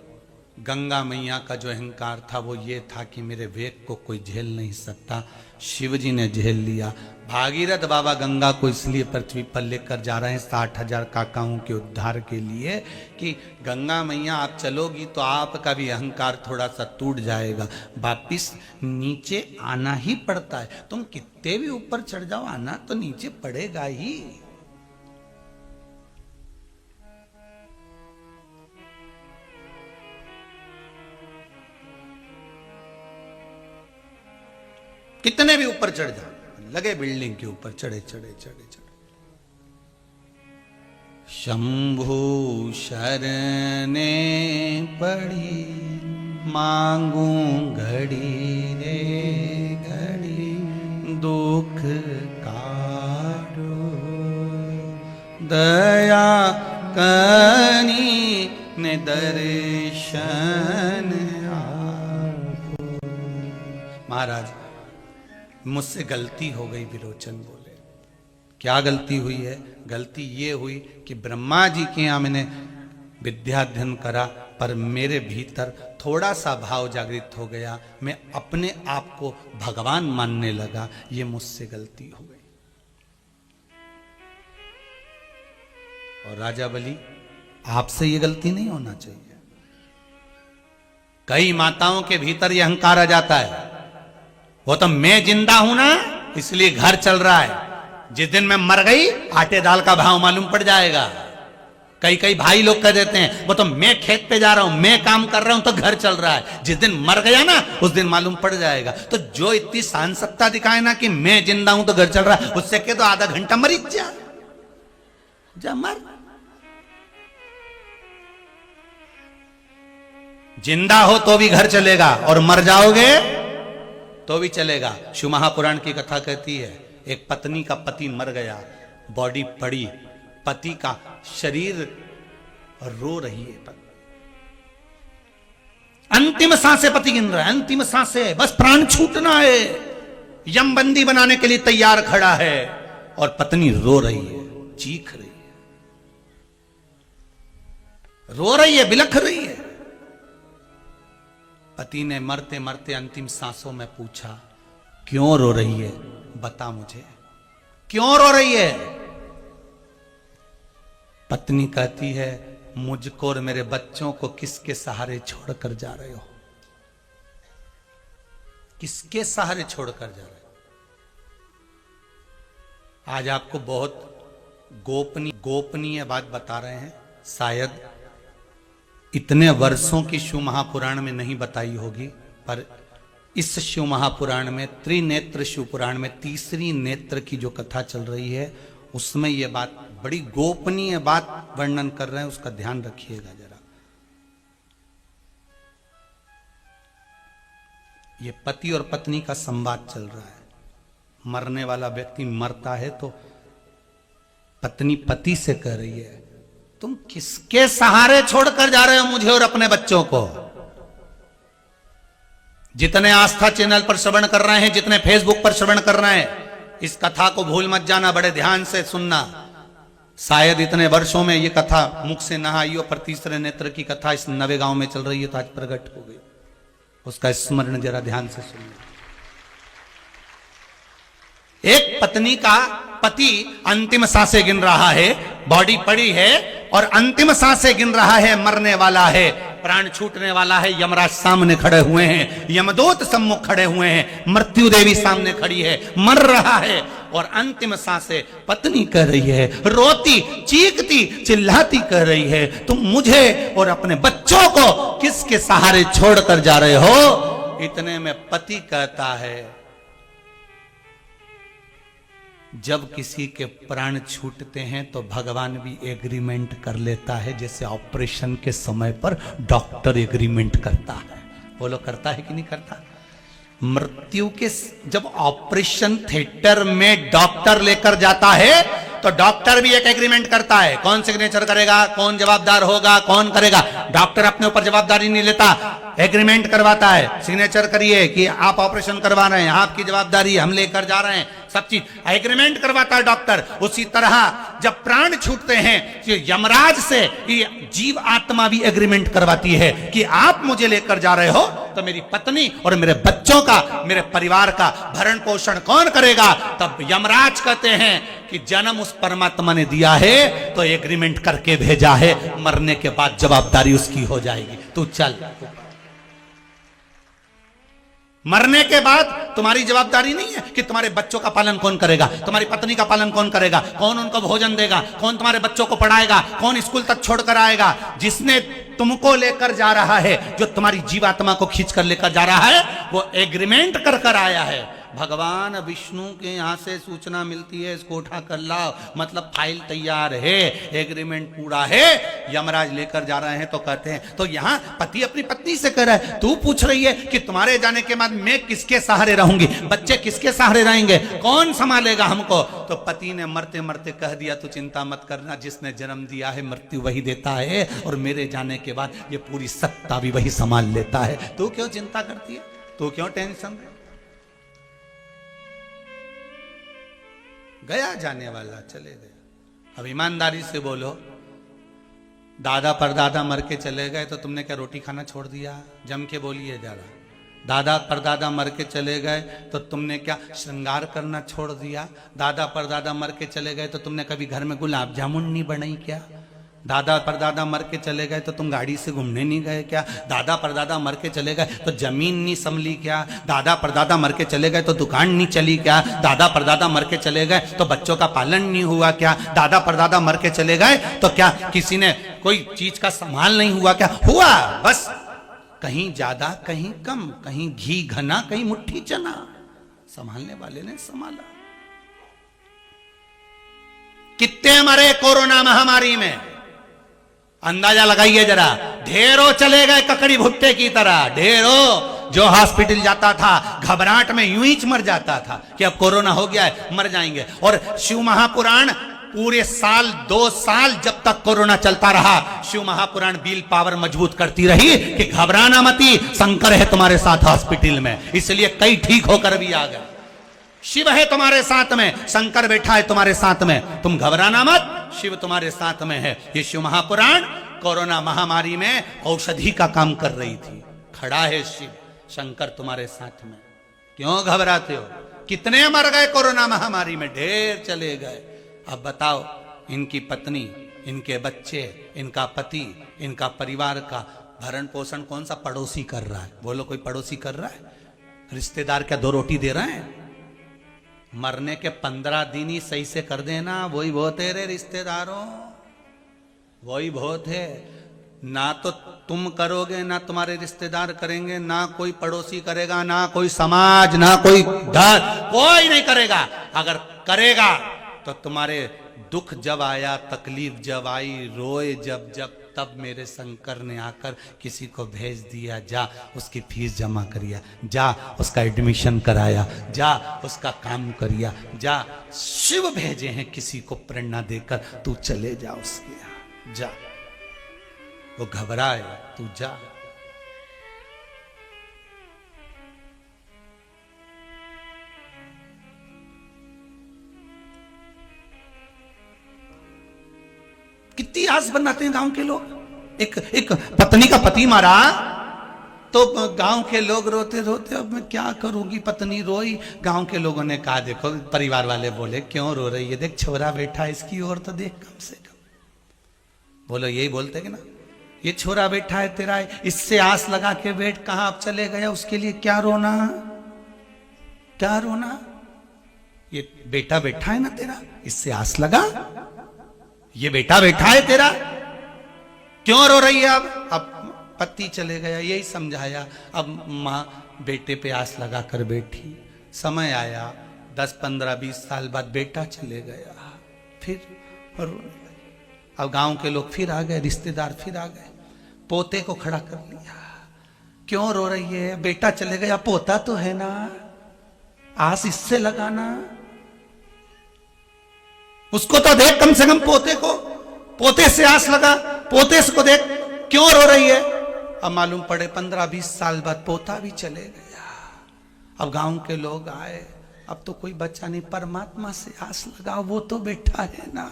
Speaker 1: गंगा मैया का जो अहंकार था वो ये था कि मेरे वेग को कोई झेल नहीं सकता, शिव जी ने झेल लिया। भागीरथ बाबा गंगा को इसलिए पृथ्वी पर लेकर जा रहे हैं 60,000 काकाओं के उद्धार के लिए कि गंगा मैया आप चलोगी तो आपका भी अहंकार थोड़ा सा टूट जाएगा, वापिस नीचे आना ही पड़ता है। तुम कितने भी ऊपर चढ़ जाओ, आना तो नीचे पड़ेगा ही। कितने भी ऊपर चढ़ जाओ, लगे बिल्डिंग के ऊपर चढ़े चढ़े चढ़े चढ़े। शंभु शरणे पड़ी मांगू घड़ी रे घड़ी, दुख काटो दया कनी ने दर्शन आपो। महाराज मुझसे गलती हो गई, विरोचन बोले। क्या गलती हुई है? गलती ये हुई कि ब्रह्मा जी के यहां मैंने विद्याध्ययन करा, पर मेरे भीतर थोड़ा सा भाव जागृत हो गया, मैं अपने आप को भगवान मानने लगा, ये मुझसे गलती हो गई। और राजा बलि, आपसे ये गलती नहीं होना चाहिए। कई माताओं के भीतर ये अहंकार आ जाता है, वो तो मैं जिंदा हूं ना इसलिए घर चल रहा है, जिस दिन मैं मर गई आटे दाल का भाव मालूम पड़ जाएगा। कई कई भाई लोग कह देते हैं वो तो मैं खेत पे जा रहा हूं, मैं काम कर रहा हूं तो घर चल रहा है, जिस दिन मर गया ना उस दिन मालूम पड़ जाएगा। तो जो इतनी सांसकता दिखाए ना कि मैं जिंदा हूं तो घर चल रहा है, उससे कह दो आधा घंटा मरी जा मर। जिंदा हो तो भी घर चलेगा और मर जाओगे तो भी चलेगा। शिव महापुराण की कथा कहती है, एक पत्नी का पति मर गया, बॉडी पड़ी, पति का शरीर रो रही है, अंतिम सांसें पति गिन रहा है, अंतिम सांसें, बस प्राण छूटना है, यमबंदी बनाने के लिए तैयार खड़ा है, और पत्नी रो रही है, चीख रही है, रो रही है, बिलख रही है। पति ने मरते मरते अंतिम सांसों में पूछा, क्यों रो रही है, बता मुझे, क्यों रो रही है? पत्नी कहती है, मुझको और मेरे बच्चों को किसके सहारे छोड़कर जा रहे हो? किसके सहारे छोड़कर जा रहे हो? आज आपको बहुत गोपनीय बात बता रहे हैं, शायद इतने वर्षों की शिव महापुराण में नहीं बताई होगी, पर इस शिव महापुराण में, त्रिनेत्र शिव पुराण में तीसरी नेत्र की जो कथा चल रही है, उसमें यह बात, बड़ी गोपनीय बात वर्णन कर रहे हैं, उसका ध्यान रखिएगा जरा। ये पति और पत्नी का संवाद चल रहा है। मरने वाला व्यक्ति मरता है तो पत्नी पति से कह रही है, तुम किसके सहारे छोड़कर जा रहे हो मुझे और अपने बच्चों को? जितने आस्था चैनल पर श्रवण कर रहे हैं, जितने फेसबुक पर श्रवण कर रहे हैं, इस कथा को भूल मत जाना, बड़े ध्यान से सुनना। शायद इतने वर्षों में ये कथा मुख से ना आई हो, पर तीसरे नेत्र की कथा इस नवे गांव में चल रही है तो आज प्रकट हो गई, उसका स्मरण जरा ध्यान से सुनना। एक पत्नी का पति अंतिम सांसें गिन रहा है, बॉडी पड़ी है और अंतिम सांसें गिन रहा है, मरने वाला है। प्राण छूटने वाला है, यमराज सामने खड़े हुए हैं, यमदूत सम्मुख खड़े हुए हैं, मृत्यु देवी सामने खड़ी है, मर रहा है और अंतिम सांसें पत्नी कह रही है, रोती चीखती चिल्लाती कह रही है, तुम मुझे और अपने बच्चों को किसके सहारे छोड़कर जा रहे हो? इतने में पति कहता है, जब किसी के प्राण छूटते हैं तो भगवान भी एग्रीमेंट कर लेता है, जैसे ऑपरेशन के समय पर डॉक्टर एग्रीमेंट करता है। बोलो करता है कि नहीं करता? मृत्यु के जब ऑपरेशन थिएटर में डॉक्टर लेकर जाता है तो डॉक्टर भी एक एग्रीमेंट करता है। कौन सिग्नेचर करेगा, कौन जवाबदार होगा, कौन करेगा? डॉक्टर अपने ऊपर जवाबदारी नहीं लेता, एग्रीमेंट करवाता है, सिग्नेचर करिए कि आप ऑपरेशन करवा रहे हैं, आपकी जवाबदारी हम लेकर जा रहे हैं, सब चीज एग्रीमेंट करवाता है डॉक्टर। उसी तरह जब प्राण छूटते हैं यमराज से जीव आत्मा भी एग्रीमेंट करवाती है कि आप मुझे लेकर जा रहे हो तो मेरी पत्नी और मेरे बच्चों का, मेरे परिवार का भरण पोषण कौन करेगा? तब यमराज कहते हैं कि जन्म उस परमात्मा ने दिया है तो एग्रीमेंट करके भेजा है, मरने के बाद जवाबदारी उसकी हो जाएगी, तू चल। मरने के बाद तुम्हारी जवाबदारी नहीं है कि तुम्हारे बच्चों का पालन कौन करेगा, तुम्हारी पत्नी का पालन कौन करेगा, कौन उनको भोजन देगा, कौन तुम्हारे बच्चों को पढ़ाएगा, कौन स्कूल तक छोड़कर आएगा। जिसने तुमको लेकर जा रहा है, जो तुम्हारी जीवात्मा को खींच कर लेकर जा रहा है, वो एग्रीमेंट कर कर आया है। भगवान विष्णु के यहां से सूचना मिलती है, इसको उठा कर लाओ, मतलब फाइल तैयार है, एग्रीमेंट पूरा है, यमराज लेकर जा रहे हैं। तो कहते हैं, तो यहां पति अपनी पत्नी से कह रहा है, तू पूछ रही है कि तुम्हारे जाने के बाद मैं किसके सहारे रहूंगी, बच्चे किसके सहारे रहेंगे, कौन संभालेगा हमको? तो पति ने मरते मरते कह दिया, तू चिंता मत करना, जिसने जन्म दिया है मृत्यु वही देता है, और मेरे जाने के बाद ये पूरी सत्ता भी वही संभाल लेता है। तू क्यों चिंता करती है, तू क्यों टेंशन? गया जाने वाला चले गया। अब ईमानदारी से बोलो, दादा परदादा मर के चले गए तो तुमने क्या रोटी खाना छोड़ दिया? जम के बोलिए जरा। दादा परदादा मर के चले गए तो तुमने क्या श्रृंगार करना छोड़ दिया? दादा परदादा मर के चले गए तो तुमने कभी घर में गुलाब जामुन नहीं बनाई क्या? दादा परदादा मर के चले गए तो तुम गाड़ी से घूमने नहीं गए क्या? दादा परदादा मर के चले गए तो जमीन नहीं संभली क्या? दादा परदादा मर के चले गए तो दुकान नहीं चली क्या? दादा परदादा मर के चले गए तो बच्चों का पालन नहीं हुआ क्या? दादा परदादा मर के चले गए तो क्या किसी ने कोई चीज का संभाल नहीं हुआ क्या? हुआ, बस कहीं ज्यादा कहीं कम, कहीं घी घना कहीं मुट्ठी चना, संभालने वाले ने संभाला। कितने मरे कोरोना महामारी में, अंदाजा लगाइए जरा। ढेरों चले गए ककड़ी भुट्टे की तरह, ढेरों। जो हॉस्पिटल जाता था घबराहट में यूं ही मर जाता था कि अब कोरोना हो गया है, मर जाएंगे। और शिव महापुराण पूरे साल 2 साल जब तक कोरोना चलता रहा, शिव महापुराण बिल पावर मजबूत करती रही कि घबराना मती, शंकर है तुम्हारे साथ हॉस्पिटल में, इसलिए कई ठीक होकर भी आ गए। शिव है तुम्हारे साथ में, शंकर बैठा है तुम्हारे साथ में, तुम घबराना मत, शिव तुम्हारे साथ में है। ये शिव महापुराण कोरोना महामारी में औषधि का काम कर रही थी। खड़ा है शिव, शंकर तुम्हारे साथ में, क्यों घबराते हो? कितने मर गए कोरोना महामारी में, ढेर चले गए। अब बताओ, इनकी पत्नी, इनके बच्चे, इनका पति, इनका परिवार का भरण पोषण कौन सा पड़ोसी कर रहा है? बोलो, कोई पड़ोसी कर रहा है? रिश्तेदार क्या 2 रोटी दे रहे हैं? मरने के 15 दिन ही सही से कर देना, वही बहुत है रे रिश्तेदारों, वही बहुत है। ना तो तुम करोगे, ना तुम्हारे रिश्तेदार करेंगे, ना कोई पड़ोसी करेगा, ना कोई समाज, ना कोई धर्म, कोई नहीं करेगा। अगर करेगा तो तुम्हारे दुख जब आया, तकलीफ जब आई, रोए जब तब मेरे शंकर ने आकर किसी को भेज दिया, जा उसकी फीस जमा करिया, जा उसका एडमिशन कराया, जा उसका काम करिया, जा शिव भेजे हैं किसी को प्रेरणा देकर, तू चले जा उसके यहां, जा। वो घबराए, तू जा। कितनी आस बनाते हैं गांव के लोग। एक पत्नी का पति मारा तो गांव के लोग रोते रोते, अब मैं क्या करूंगी, पत्नी रोई। गांव के लोगों ने कहा, देखो, परिवार वाले बोले, क्यों रो रही है, देख छोरा बैठा इसकी ओर तो देख कम से कम। बोलो, यही बोलते कि ना, ये छोरा बैठा है तेरा, इससे आस लगा के बैठ, कहां अब चले गया, उसके लिए क्या रोना, क्या रोना। ये बेटा बैठा है ना तेरा, इससे आस लगा, ये बेटा बैठा है तेरा, क्यों रो रही है। अब पति चले गया, यही समझाया। अब माँ बेटे पे आस लगा कर बैठी, समय आया 10, 15, 20 साल बाद बेटा चले गया, फिर रोने लगी। अब गांव के लोग फिर आ गए, रिश्तेदार फिर आ गए, पोते को खड़ा कर लिया, क्यों रो रही है, बेटा चले गया, पोता तो है ना, आस इससे लगाना, उसको तो देख कम से कम, पोते को, पोते से आस लगा, पोते को देख, क्यों रो रही है। अब मालूम पड़े 15-20 साल बाद पोता भी चले गया। अब गांव के लोग आए, अब तो कोई बच्चा नहीं, परमात्मा से आस लगाओ, वो तो बैठा है ना।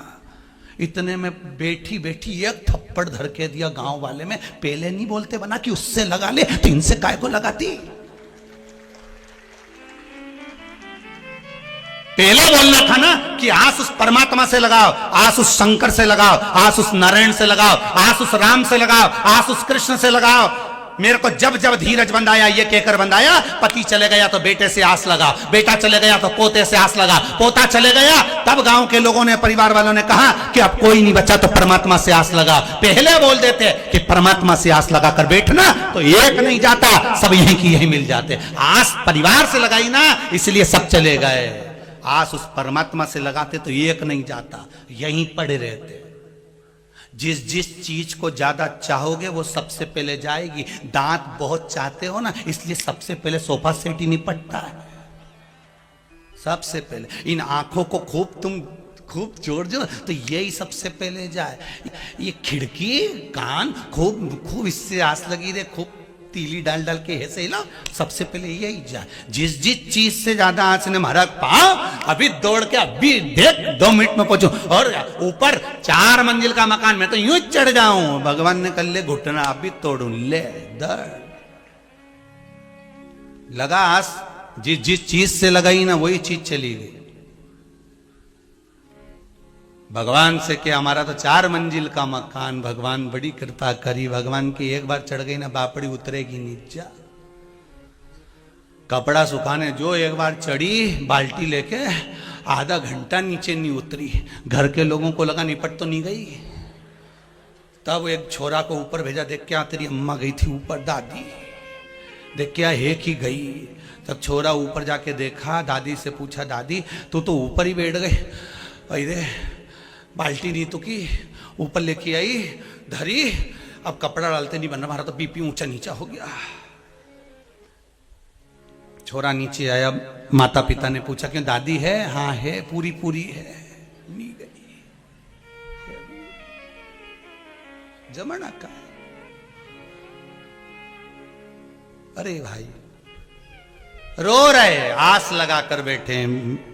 Speaker 1: इतने में बैठी बैठी एक थप्पड़ धर के दिया गांव वाले में। पहले नहीं बोलते बना कि उससे लगा ले, तो इनसे काय को लगाती। पहले बोलना था ना कि आस उस परमात्मा से लगाओ, आस उस शंकर से लगाओ, आस उस नारायण से लगाओ, आस उस राम से लगाओ, आस उस कृष्ण से लगाओ। मेरे को जब जब धीरज बंधाया, ये कहकर बंधाया, पति चले गया तो बेटे से आस लगा, बेटा चले गया तो पोते से आस लगा, पोता चले गया, तब गांव के लोगों ने, परिवार वालों ने कहा कि अब कोई नहीं बचा तो परमात्मा से आस लगा। पहले बोल देते कि परमात्मा से आस लगा कर बैठना तो एक नहीं जाता, सब यहीं की यहीं मिल जाते। आस परिवार से लगाई ना, इसलिए सब चले गए। आस उस परमात्मा से लगाते तो एक नहीं जाता, यहीं पड़े रहते। जिस जिस चीज को ज्यादा चाहोगे वो सबसे पहले जाएगी। दांत बहुत चाहते हो ना, इसलिए सबसे पहले सोफा सेट ही निपटता है, सबसे पहले। इन आंखों को खूब जोड़ जो तो यही सबसे पहले जाए। ये खिड़की, कान, खूब इससे आस लगी रहे, खूब तीली डाल डाल के ऐसे हिला, सबसे पहले यही जाए। जिस जिस चीज से ज्यादा आंच ने मारा, पाओ अभी दौड़ के, अभी देख 2 मिनट में पहुंचू, और ऊपर 4 मंजिल का मकान में तो यूं चढ़ जाऊं, भगवान ने कर ले घुटना अभी तोड़ू, ले दर लगा आस। जिस जिस चीज से लगाई ना वही चीज चली गई। भगवान से क्या, हमारा तो 4 मंजिल का मकान, भगवान बड़ी कृपा करी, भगवान की एक बार चढ़ गई ना बापड़ी उतरेगी नीचा। कपड़ा सुखाने जो एक बार चढ़ी बाल्टी लेके, आधा घंटा नीचे नहीं उतरी। घर के लोगों को लगा निपट तो नहीं गई। तब एक छोरा को ऊपर भेजा, देख क्या तेरी अम्मा गई थी ऊपर, दादी देख क्या है कि गई। तब छोरा ऊपर जाके देखा, दादी से पूछा, दादी तू तो ऊपर ही बैठ गए, अरे बाल्टी नहीं तो की, ऊपर लेके आई, धरी, अब कपड़ा डालते नहीं बन रहा, हमारा तो बीपी ऊंचा नीचा हो गया। छोरा नीचे आया, माता पिता ने पूछा क्यों, दादी है, हाँ है, पूरी पूरी है, नहीं गई, जमाना का। अरे भाई रो रहे, आस लगा कर बैठे,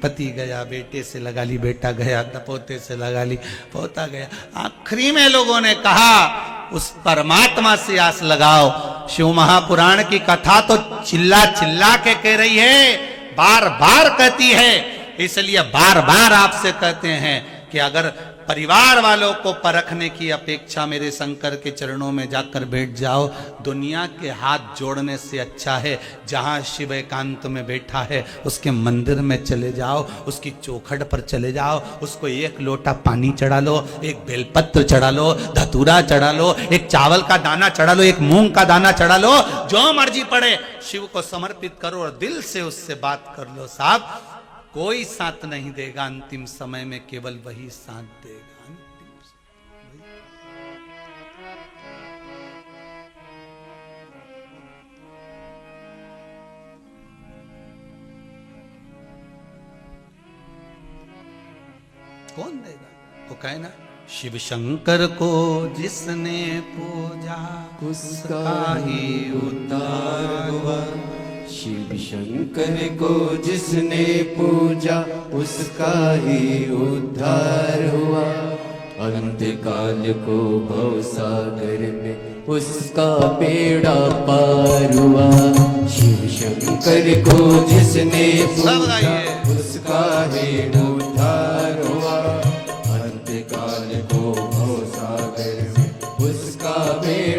Speaker 1: पति गया, बेटे से लगा ली, बेटा गया, पोते से लगा ली, पोता गया। आखिरी में लोगों ने कहा उस परमात्मा से आस लगाओ। शिव महापुराण की कथा तो चिल्ला चिल्ला के कह रही है, बार बार कहती है, इसलिए बार बार आपसे कहते हैं कि अगर परिवार वालों को परखने की अपेक्षा मेरे शंकर के चरणों में जाकर बैठ जाओ। दुनिया के हाथ जोड़ने से अच्छा है जहां शिव एकांत में बैठा है उसके मंदिर में चले जाओ, उसकी चौखट पर चले जाओ, उसको एक लोटा पानी चढ़ा लो, एक बेलपत्र चढ़ा लो, धतूरा चढ़ा लो, एक चावल का दाना चढ़ा लो, एक मूंग का दाना चढ़ा लो, जो मर्जी पड़े, शिव को समर्पित करो और दिल से उससे बात कर लो। साहब कोई साथ नहीं देगा अंतिम समय में, केवल वही साथ देगा अंतिम समय। कौन देगा? वो कहे ना, शिव शंकर को जिसने पूजा उसका ही उद्धार हुआ।
Speaker 2: शिव शंकर को जिसने पूजा उसका ही उद्धार हुआ। अंतकाल को भवसागर में उसका बेड़ा पार हुआ। शिव शंकर को जिसने पूजा उसका ही उद्धार हुआ। अंतकाल को भवसागर में उसका बेड़ा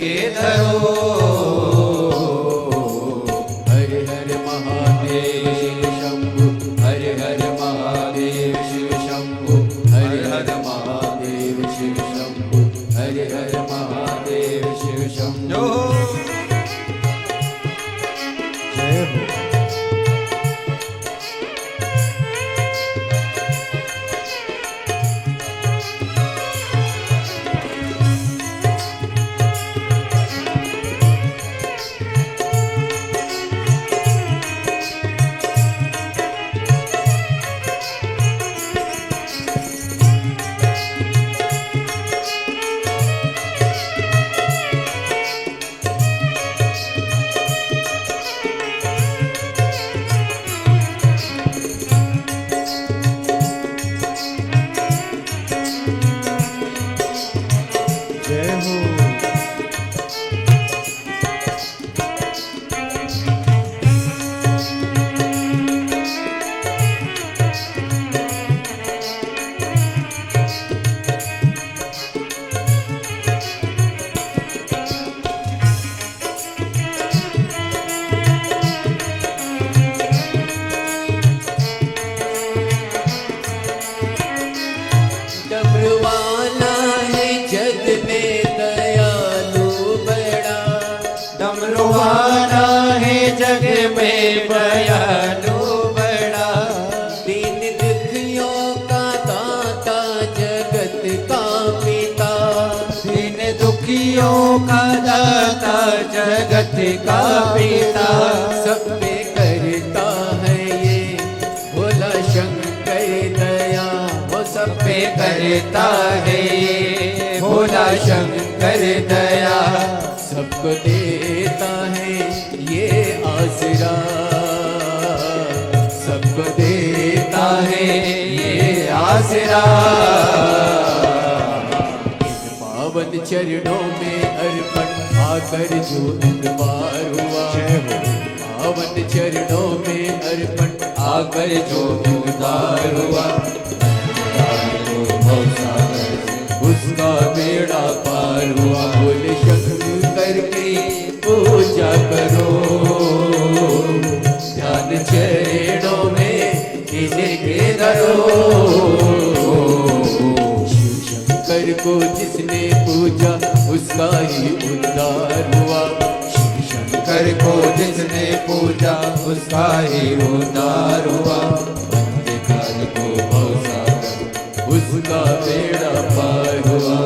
Speaker 2: के धरो। हर हर महादेव शिव शंभु, हर हर महादेव शिव शंभु, हर हर महादेव शिव शंभु, हर हर महादेव शिव शंभु। जय हो। डमरुवाला है जग में दयालु बड़ा, डमरुवाला है जग में दयालु बड़ा। दीन दुखियों का दाता जगत का पिता, दीन दुखियों का दाता जगत का पिता। सब पे करता है ये भोला शंकर दया, वो सब पे करता है ये भोला शंकर दया। सबको देता है ये आसरा, सबको देता है ये आसरा। पावन चरणों में अर्पण आकर जो इतबार हुआ, पावन चरणों में अर्पण आकर जो उद्धार हुआ। उसका बेड़ा पार हुआ। बोले शंकर की पूजा करो, ध्यान चरणों में इनके धरो। शिव शंकर को जिसने पूजा उसका ही उद्धार हुआ, शिव शंकर को जिसने पूजा उसका ही उद्धार हुआ। अंधकार को भवसागर उसका बेड़ा पार हुआ।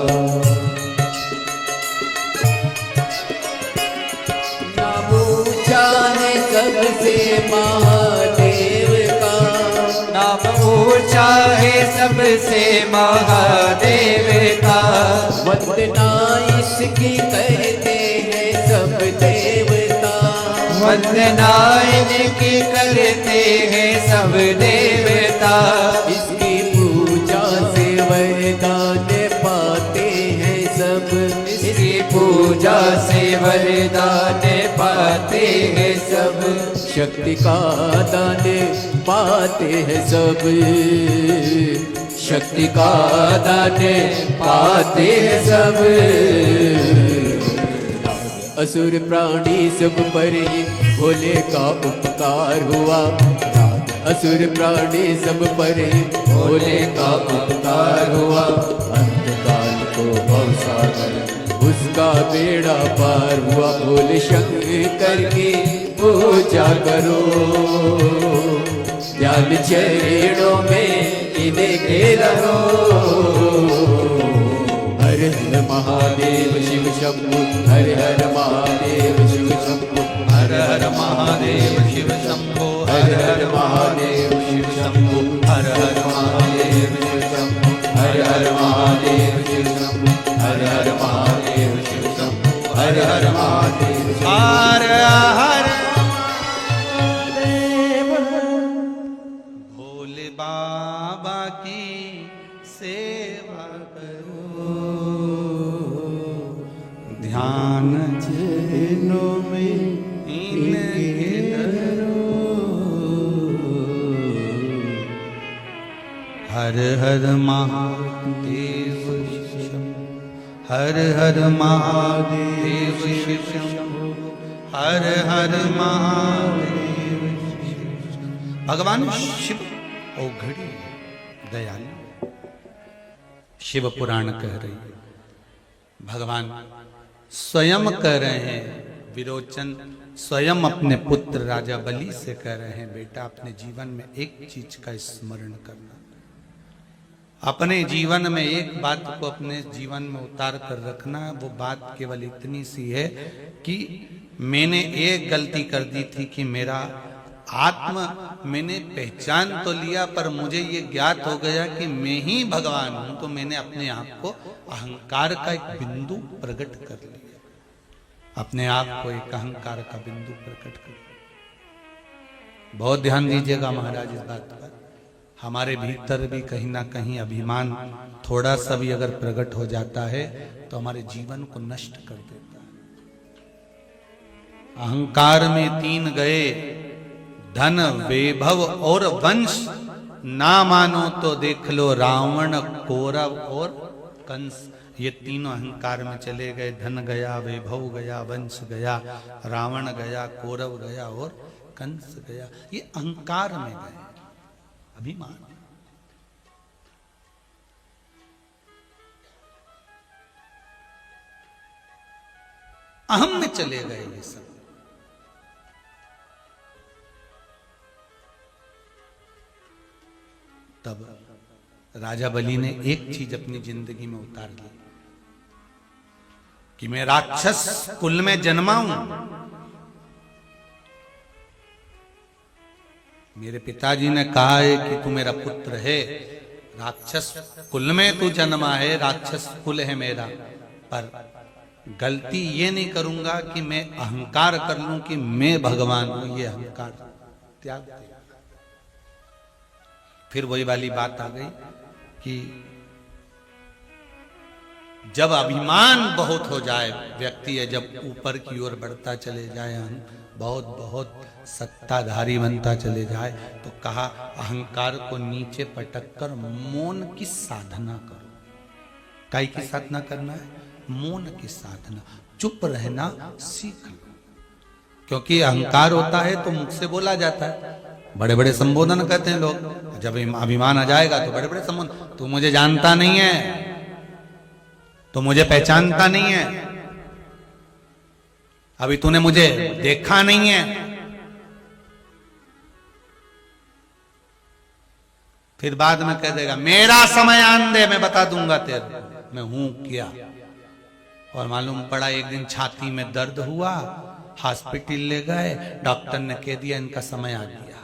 Speaker 2: नाम ऊंचा है सबसे महादेव का, नाम ऊंचा है सबसे महादेव का। वंदना इसकी करते हैं सब देवता, वंदना इनकी करते हैं सब देवता। इसकी पूजा से वरदान पाते हैं सब, इसकी पूजा से वरदान पाते हैं सब। शक्ति का दान पाते हैं सब, शक्ति का दान पाते हैं सब। असुर प्राणी सब पर ही भोले का उपकार हुआ, असुर प्राणी सब पर ही भोले का उपकार हुआ। अंधकाल को भवसागर उसका बेड़ा पार हुआ। भोले शंकर की पूजा करो, ध्यान चरणों में इनके रहो। हर हर महादेव शिव शंभु, हर हर महादेव शिव शंभु, हर हर महादेव शिव शंभु, हर हर महादेव शिव शंभु, हर हर महादेव शिव शंभु, हर हर महादेव शिव शंभु, हर हर महादेव शिव शंभु, हर हर महादेव हर हर महादेव।
Speaker 1: भोले बाबा की सेवा करो, ध्यान
Speaker 2: चरणों में
Speaker 1: इनके धरो। हर हर महादेव हर हर महादेव शिव शंभो हर हर महादेव। भगवान शिव औघड़ी दयालु शिव पुराण कह रही है। भगवान स्वयं कह रहे हैं, विरोचन स्वयं अपने पुत्र राजा बलि से कह रहे हैं, बेटा अपने जीवन में एक चीज का स्मरण करना, अपने जीवन में एक बात को अपने जीवन में उतार कर रखना। वो बात केवल इतनी सी है कि मैंने एक गलती कर दी थी कि मेरा मैंने पहचान तो लिया, पर मुझे ये ज्ञात हो गया कि मैं ही भगवान हूं, तो मैंने अपने आप को अहंकार का एक बिंदु प्रकट कर लिया, अपने आप को एक अहंकार का बिंदु प्रकट कर लिया। बहुत ध्यान दीजिएगा महाराज इस बात पर। हमारे भीतर भी कहीं ना कहीं अभिमान थोड़ा सा भी अगर प्रकट हो जाता है तो हमारे जीवन को नष्ट कर देता है। अहंकार में तीन गए, धन वैभव और वंश, ना मानो तो देख लो रावण कौरव और कंस। ये तीनों अहंकार में चले गए। धन गया, वैभव गया, वंश गया, रावण गया, कौरव गया और कंस गया। ये अहंकार में गए, अभिमान। अहम में चले गए ये सब। तब राजा बलि ने एक चीज अपनी जिंदगी में उतार ली कि मैं राक्षस कुल में जन्मा हूं। मेरे पिताजी ने कहा है कि तू मेरा पुत्र है, राक्षस कुल में तू जन्मा है, राक्षस कुल है मेरा, पर गलती ये नहीं करूंगा कि मैं अहंकार कर लूं कि मैं भगवान हूं। ये अहंकार त्याग दे। फिर वही वाली बात आ गई कि जब अभिमान बहुत हो जाए, व्यक्ति है जब ऊपर की ओर बढ़ता चले जाए, बहुत बहुत सत्ताधारी बनता चले जाए, तो कहा अहंकार को नीचे पटक कर मौन की साधना करो। काई की साधना करना है? मौन की साधना, चुप रहना सीख लो। क्योंकि अहंकार होता है तो मुख से बोला जाता है, बड़े बड़े संबोधन कहते हैं लोग। जब अभिमान आ जाएगा तो बड़े बड़े संबोधन, तू मुझे जानता नहीं है, तू मुझे पहचानता नहीं है, अभी तूने मुझे देखा नहीं है। फिर बाद में कह देगा मेरा समय आन दे, मैं बता दूंगा तेरे मैं हूं क्या। और मालूम पड़ा एक दिन छाती में दर्द हुआ, हॉस्पिटल ले गए, डॉक्टर ने कह दिया इनका समय आ गया।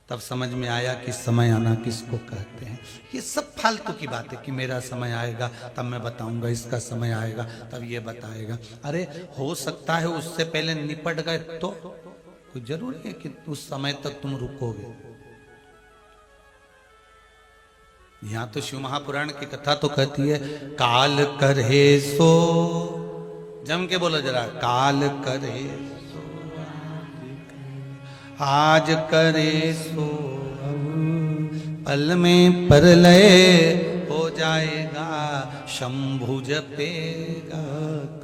Speaker 1: तब समझ में आया कि समय आना किसको कहते हैं। ये सब फालतू की बात है कि मेरा समय आएगा तब मैं बताऊंगा, इसका समय आएगा तब ये बताएगा। अरे हो सकता है उससे पहले निपट गए तो कोई जरूरी है कि उस समय तक तुम रुकोगे। यहां तो शिव महापुराण की कथा तो कहती है काल करे सो, जम के बोलो जरा, काल करे सो आज करे सो, पल में परलय हो जाएगा, शंभु जपेगा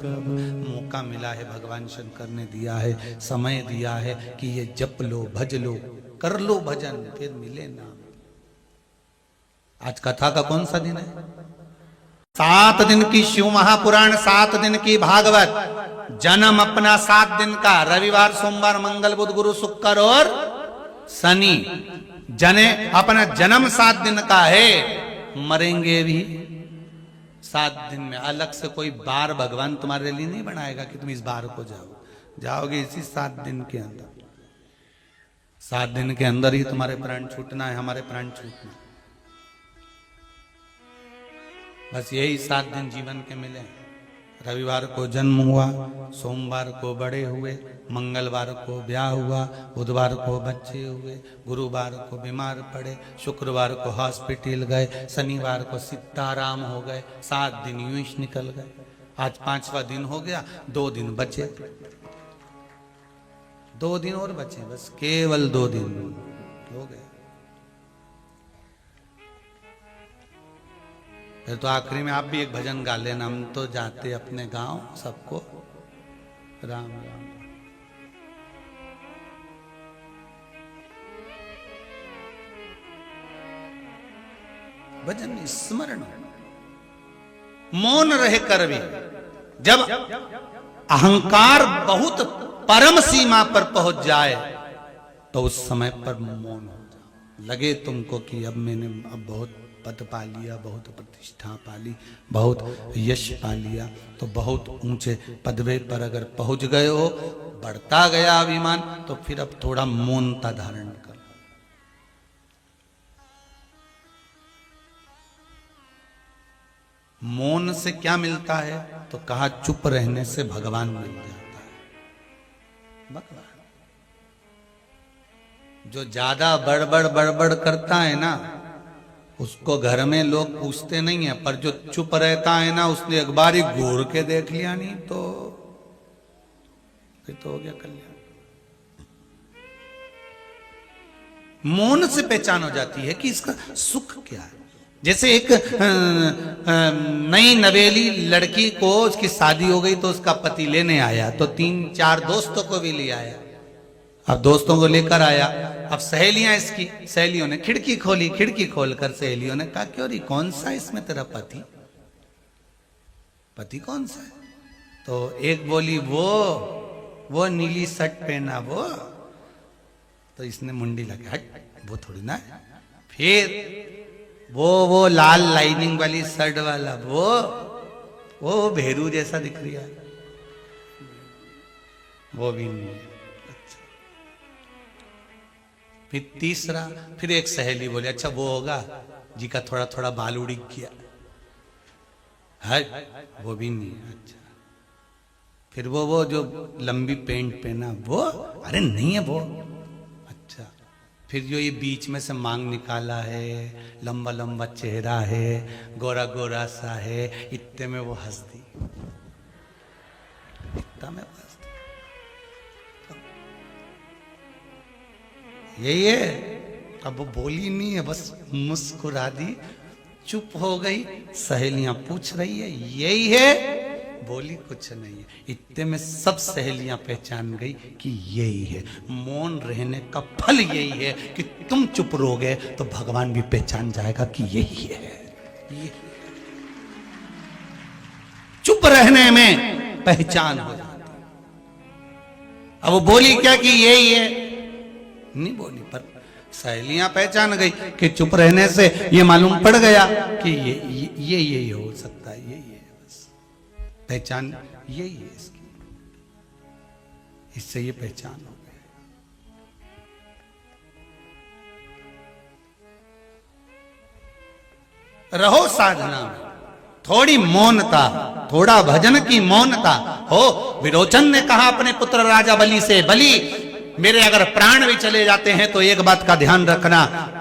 Speaker 1: कब। मौका मिला है, भगवान शंकर ने दिया है, समय दिया है कि ये जप लो, भज लो, कर लो भजन, फिर मिले ना। आज कथा का कौन सा दिन है? 7 दिन की शिव महापुराण, 7 दिन की भागवत। जन्म अपना 7 दिन का, रविवार सोमवार मंगल बुध गुरु शुक्र और शनि। जने अपना जन्म 7 दिन का है, मरेंगे भी 7 दिन में। अलग से कोई बार भगवान तुम्हारे लिए नहीं बनाएगा कि तुम इस बार को जाओगे इसी 7 दिन के अंदर। 7 दिन के अंदर ही तुम्हारे प्राण छूटना है, हमारे प्राण छूटना है। बस यही 7 दिन जीवन के मिले। रविवार को जन्म हुआ, सोमवार को बड़े हुए, मंगलवार को ब्याह हुआ, बुधवार को बच्चे हुए, गुरुवार को बीमार पड़े, शुक्रवार को हॉस्पिटल गए, शनिवार को सीताराम हो गए। 7 दिन यूं ही निकल गए। आज 5वां दिन हो गया, 2 दिन बचे, 2 दिन और बचे, बस केवल 2 दिन हो गए। फिर तो आखिरी में आप भी एक भजन गा लेना, हम तो जाते अपने गांव सबको राम राम। भजन स्मरण मौन रहे कर भी, जब अहंकार बहुत परम सीमा पर पहुंच जाए तो उस समय पर मौन हो जाओ। लगे तुमको कि अब मैंने बहुत पद पा लिया, बहुत प्रतिष्ठा पा ली, बहुत यश पा लिया, तो बहुत ऊंचे पदवे पर अगर पहुंच गए हो, बढ़ता गया अभिमान, तो फिर अब थोड़ा मौनता धारण कर। मौन से क्या मिलता है? तो कहा चुप रहने से भगवान मिल जाता है। भगवान जो ज्यादा बड़बड़ करता है ना, उसको घर में लोग पूछते नहीं है, पर जो चुप रहता है ना, उसने एक बार ही घूर के देख लिया नहीं तो फिर तो हो गया कल्याण। मौन से पहचान हो जाती है कि इसका सुख क्या है। जैसे एक नई नवेली लड़की को उसकी शादी हो गई तो उसका पति लेने आया, तो 3-4 दोस्तों को भी ले आया। अब दोस्तों को लेकर आया, अब सहेलियां इसकी, सहेलियों ने खिड़की खोली, खिड़की खोलकर सहेलियों ने कहा क्यों री कौन सा इसमें तेरा पति, पति कौन सा है? तो एक बोली वो नीली शर्ट पहना वो, तो इसने मुंडी लगा, हट वो थोड़ी ना है। फिर वो लाल लाइनिंग वाली शर्ट वाला वो भेरू जैसा दिख रही है, वो भी नहीं है। अच्छा। फिर तीसरा, फिर एक सहेली बोली अच्छा वो होगा जी का थोड़ा थोड़ा बाल उड़ गया है, वो भी नहीं है। अच्छा। फिर वो जो लंबी पेंट पहना वो, अरे नहीं है वो। अच्छा। फिर जो ये बीच में से मांग निकाला है, लंबा लंबा चेहरा है, गोरा गोरा सा है, इतने में वो हंस दी, इतना में हंस दी। यही है। अब वो बोली नहीं है, बस मुस्कुरा दी, चुप हो गई। सहेलियां पूछ रही है यही है, बोली कुछ नहीं है। इतने में सब सहेलियां पहचान गई कि यही है। मौन रहने का फल यही है कि तुम चुप रहोगे तो भगवान भी पहचान जाएगा कि यही है। ये चुप रहने में पहचान हो जाती। अब वो बोली क्या कि यही है, नहीं बोली, पर सहेलियां पहचान गई कि चुप रहने से ये मालूम पड़ गया कि ये हो सकता है, यही है। बस पहचान यही है इसकी, इससे ये पहचान हो गई। रहो साधना में, थोड़ी मौनता, थोड़ा भजन की मौनता हो। विरोचन ने कहा अपने पुत्र राजा बलि से, बलि मेरे अगर प्राण भी चले जाते हैं तो एक बात का ध्यान रखना,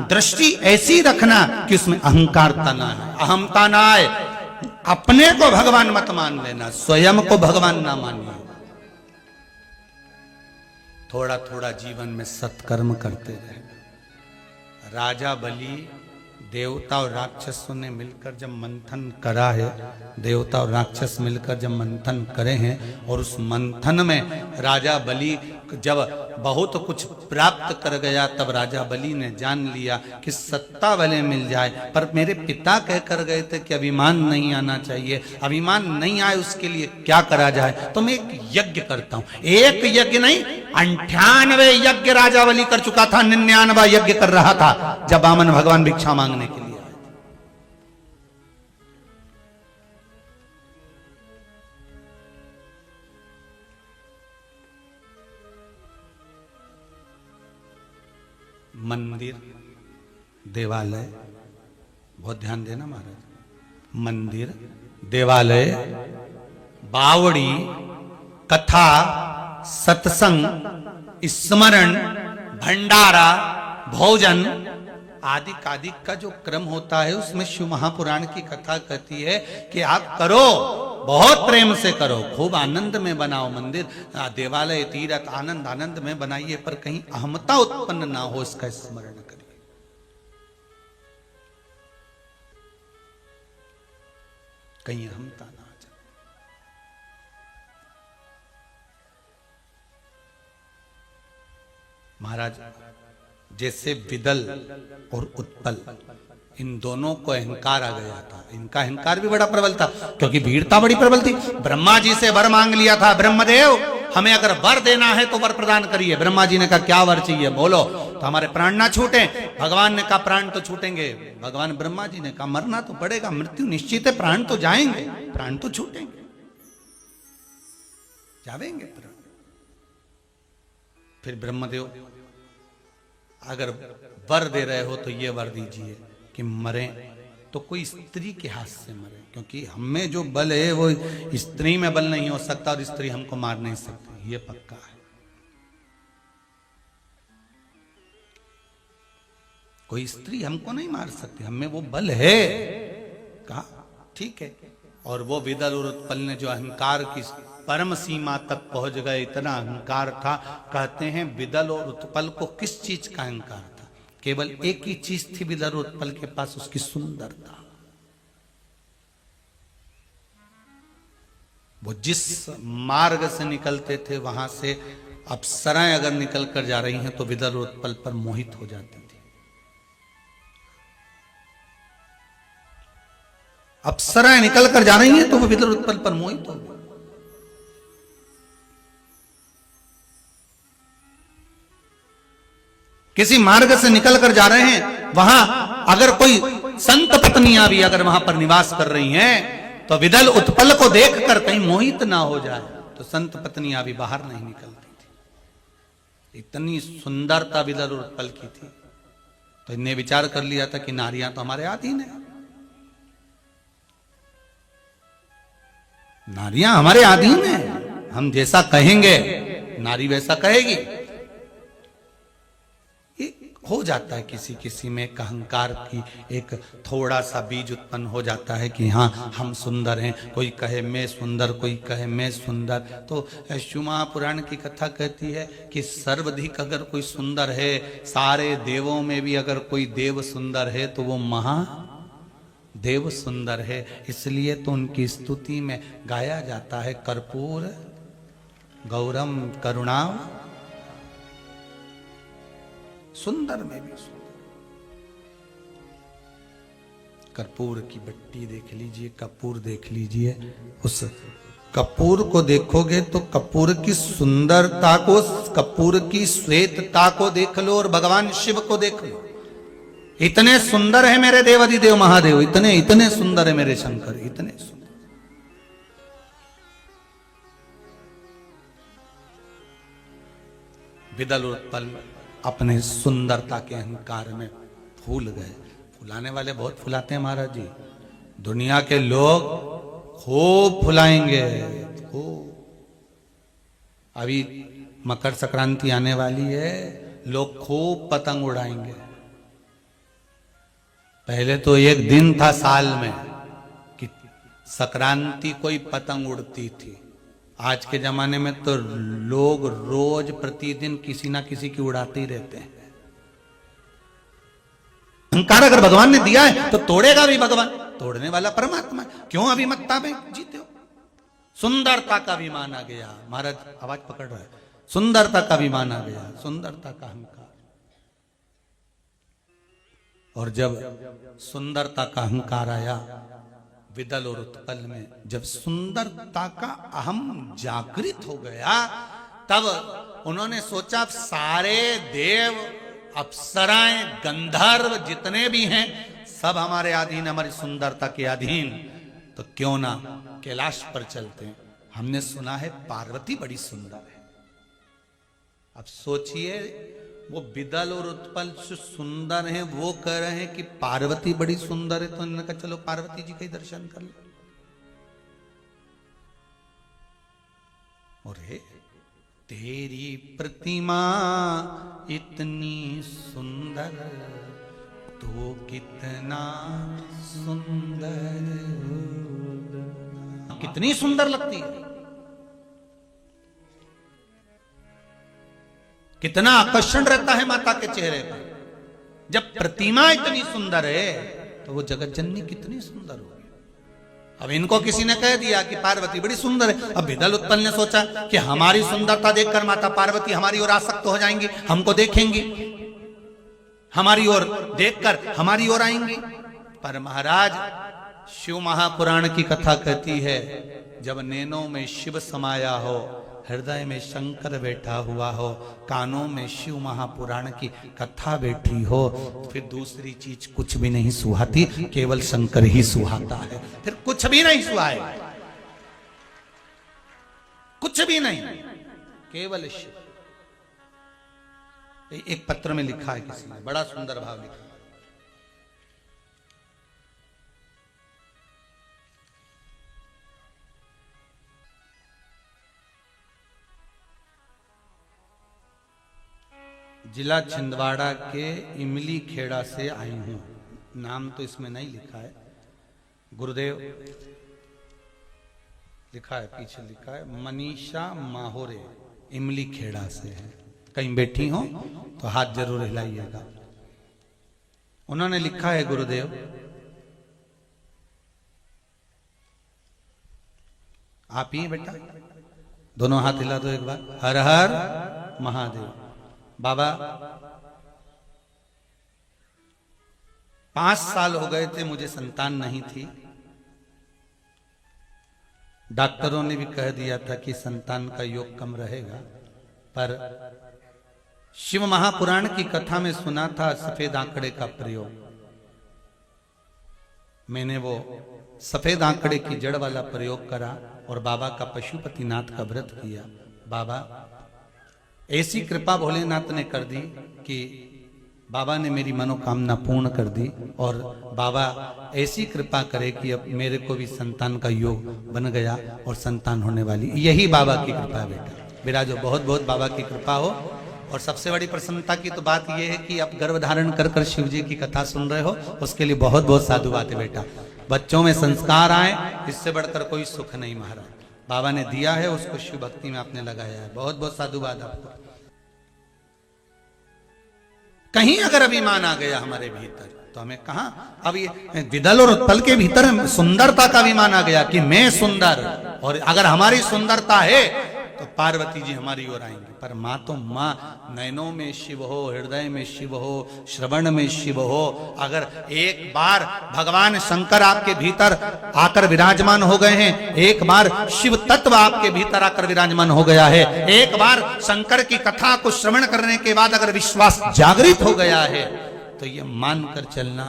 Speaker 1: दृष्टि ऐसी रखना कि उसमें अहंकारता ना आए, अहमता ना आए। अपने को भगवान मत मान लेना, स्वयं को भगवान ना मानिए। थोड़ा थोड़ा जीवन में सत्कर्म करते रहे। राजा बलि, देवता और राक्षसों ने मिलकर जब मंथन करा है, देवता और राक्षस मिलकर जब मंथन करे हैं, और उस मंथन में राजा बलि जब बहुत कुछ प्राप्त कर गया, तब राजा बलि ने जान लिया कि सत्ता भले मिल जाए, पर मेरे पिता कह कर गए थे कि अभिमान नहीं आना चाहिए, अभिमान नहीं आए उसके लिए क्या करा जाए, तो मैं एक यज्ञ करता हूं। एक यज्ञ नहीं, 98 यज्ञ राजा बलि कर चुका था, 99वां यज्ञ कर रहा था जब वामन भगवान भिक्षा मांगने के लिए आए। मंदिर, देवालय, बहुत ध्यान देना महाराज, मंदिर, देवालय, बावड़ी, कथा, सत्संग, स्मरण, भंडारा, भोजन आदि कादि का जो क्रम होता है, उसमें शिव महापुराण की कथा कहती है कि आप करो, बहुत प्रेम से करो, खूब आनंद में बनाओ मंदिर, देवालय, तीर्थ, आनंद आनंद में बनाइए, पर कहीं अहमता उत्पन्न ना हो, इसका स्मरण करिए। कहीं हमता ना आ जाए। महाराज जैसे विदल और उत्पल, इन दोनों को अहंकार आ गया था। इनका अहंकार भी बड़ा प्रबल था, क्योंकि वीरता बड़ी प्रबल थी। ब्रह्मा जी से वर मांग लिया था, ब्रह्मदेव हमें अगर वर देना है तो वर प्रदान करिए। ब्रह्मा जी ने कहा क्या वर चाहिए बोलो, तो हमारे प्राण ना छूटे। भगवान ने कहा प्राण तो छूटेंगे। भगवान ब्रह्मा जी ने कहा मरना तो पड़ेगा, मृत्यु निश्चित है, प्राण तो जाएंगे, प्राण तो छूटेंगे, जावेंगे प्राण। फिर ब्रह्मदेव अगर वर दे रहे हो तो ये वर दीजिए कि मरे तो कोई स्त्री के हाथ से मरे, क्योंकि हमें जो बल है वो स्त्री में बल नहीं हो सकता और स्त्री हमको मार नहीं सकती, ये पक्का है। कोई स्त्री हमको नहीं मार सकती, हमें वो बल है। कहा ठीक है। और वो विदल और उत्पल ने जो अहंकार की परम सीमा तक पहुंच गए, इतना अहंकार था। कहते हैं विदल और उत्पल को किस चीज का अहंकार था? केवल एक ही चीज थी विदल और उत्पल के पास, उसकी सुंदरता। वो जिस मार्ग से निकलते थे वहां से अप्सराएं अगर निकल कर जा रही हैं तो विदल और उत्पल पर मोहित हो जाती थी। अप्सराएं निकल कर जा रही हैं तो वो विदल और उत्पल पर मोहित हो गई। किसी मार्ग से निकल कर जा रहे हैं, वहां अगर कोई संत पत्नियां भी अगर वहां पर निवास कर रही हैं तो विदल उत्पल को देखकर कहीं मोहित ना हो जाए, तो संत पत्नियां भी बाहर नहीं निकलती थी। इतनी सुंदरता विदल और उत्पल की थी। तो इनने विचार कर लिया था कि नारियां तो हमारे अधीन है, नारियां हमारे अधीन है, हम जैसा कहेंगे नारी वैसा कहेगी। हो जाता है किसी किसी में एक अहंकार की एक थोड़ा सा बीज उत्पन्न हो जाता है कि हाँ हम सुंदर हैं, कोई कहे मैं सुंदर, कोई कहे मैं सुंदर। तो शिव महापुराण की कथा कहती है कि सर्वाधिक अगर कोई सुंदर है, सारे देवों में भी अगर कोई देव सुंदर है तो वो महादेव सुंदर है। इसलिए तो उनकी स्तुति में गाया जाता है कर्पूर गौरम करुणा, सुंदर में भी सुंदर। कर्पूर की बट्टी देख लीजिए, कपूर देख लीजिए, उस कपूर को देखोगे तो कपूर की सुंदरता को, कपूर की श्वेतता को देख लो और भगवान शिव को देख लो। इतने सुंदर है मेरे देवाधिदेव महादेव, इतने इतने सुंदर है मेरे शंकर, इतने सुंदर। विदल उत्पल अपने सुंदरता के अहंकार में फूल गए। फुलाने वाले बहुत फुलाते हैं महाराज जी, दुनिया के लोग खूब फुलाएंगे खूब। अभी मकर संक्रांति आने वाली है, लोग खूब पतंग उड़ाएंगे। पहले तो एक दिन था साल में कि संक्रांति कोई पतंग उड़ती थी। आज के जमाने में तो लोग रोज प्रतिदिन किसी ना किसी की उड़ाते ही रहते हैं। अहंकार अगर भगवान ने दिया है तो तोड़ेगा भी भगवान, तोड़ने वाला परमात्मा। क्यों अभिमत्ता में जीते हो? सुंदरता का अभिमान आ गया। महाराज आवाज पकड़ रहा है, सुंदरता का अभिमान आ गया, सुंदरता का अहंकार। और जब सुंदरता का अहंकार आया विदल और उत्पल में, जब सुंदरता का अहम जागृत हो गया, तब उन्होंने सोचा सारे देव अप्सराएं गंधर्व जितने भी हैं सब हमारे अधीन, हमारी सुंदरता के अधीन। तो क्यों ना कैलाश पर चलते हैं। हमने सुना है पार्वती बड़ी सुंदर है। अब सोचिए वो विदल और उत्पल जो सुंदर हैं वो कह रहे हैं कि पार्वती बड़ी सुंदर है, तो इन्होंने कहा चलो पार्वती जी का ही दर्शन कर लो। और हे तेरी प्रतिमा इतनी सुंदर तो कितना सुंदर, कितनी सुंदर लगती है, कितना आकर्षण रहता है माता के चेहरे पर। जब प्रतिमा इतनी सुंदर है तो वो जगत जननी कितनी सुंदर होगी। अब इनको किसी ने कह दिया कि पार्वती बड़ी सुंदर है। अब विदल उत्पल ने सोचा कि हमारी सुंदरता देखकर माता पार्वती हमारी ओर आसक्त हो जाएंगी, हमको देखेंगी, हमारी ओर देखकर हमारी ओर आएंगी। पर महाराज, शिव महापुराण की कथा कहती है, जब नैनों में शिव समाया हो, हृदय में शंकर बैठा हुआ हो, कानों में शिव महापुराण की कथा बैठी हो, फिर दूसरी चीज कुछ भी नहीं सुहाती, केवल शंकर ही सुहाता है। फिर कुछ भी नहीं सुहाए, कुछ भी नहीं, केवल शिव। एक पत्र में लिखा है किसी ने, बड़ा सुंदर भाव लिखा। जिला छिंदवाड़ा के इमली खेड़ा से आई हूं। नाम तो इसमें नहीं लिखा है, गुरुदेव लिखा है, पीछे लिखा है मनीषा माहोरे, इमली खेड़ा से है। कहीं बैठी हो तो हाथ जरूर हिलाइएगा। उन्होंने लिखा है, गुरुदेव आप ही बेटा, दोनों हाथ हिला दो एक बार। हर हर महादेव। बाबा 5 साल हो गए थे, मुझे संतान नहीं थी। डॉक्टरों ने भी कह दिया था कि संतान का योग कम रहेगा, पर शिव महापुराण की कथा में सुना था सफेद आंकड़े का प्रयोग। मैंने वो सफेद आंकड़े की जड़ वाला प्रयोग करा और बाबा का पशुपतिनाथ का व्रत किया। बाबा ऐसी कृपा भोलेनाथ ने कर दी कि बाबा ने मेरी मनोकामना पूर्ण कर दी, और बाबा ऐसी कृपा करे कि अब मेरे को भी संतान का योग बन गया और संतान होने वाली। यही बाबा की कृपा है बेटा। विराजो, बहुत बहुत बाबा की कृपा हो। और सबसे बड़ी प्रसन्नता की तो बात यह है कि आप गर्भ धारण कर कर शिव जी की कथा सुन रहे हो, उसके लिए बहुत बहुत साधु बात है बेटा। बच्चों में संस्कार आए, इससे बढ़कर कोई सुख नहीं महाराज। बाबा ने दिया है, उसको शिव भक्ति में आपने लगाया है। बहुत बहुत साधुवाद आपको। कहीं अगर अभिमान आ गया हमारे भीतर तो हमें कहां, अब ये विदल और उत्पल के भीतर सुंदरता का अभिमान आ गया कि मैं सुंदर, और अगर हमारी सुंदरता है तो पार्वती जी हमारी ओर आएंगे। पर माँ तो माँ, नैनों में शिव हो, हृदय में शिव हो, श्रवण में शिव हो। अगर एक बार भगवान शंकर आपके भीतर आकर विराजमान हो गए हैं, एक बार शिव तत्व आपके भीतर आकर विराजमान हो गया है, एक बार शंकर की कथा को श्रवण करने के बाद अगर विश्वास जागृत हो गया है, तो ये मानकर चलना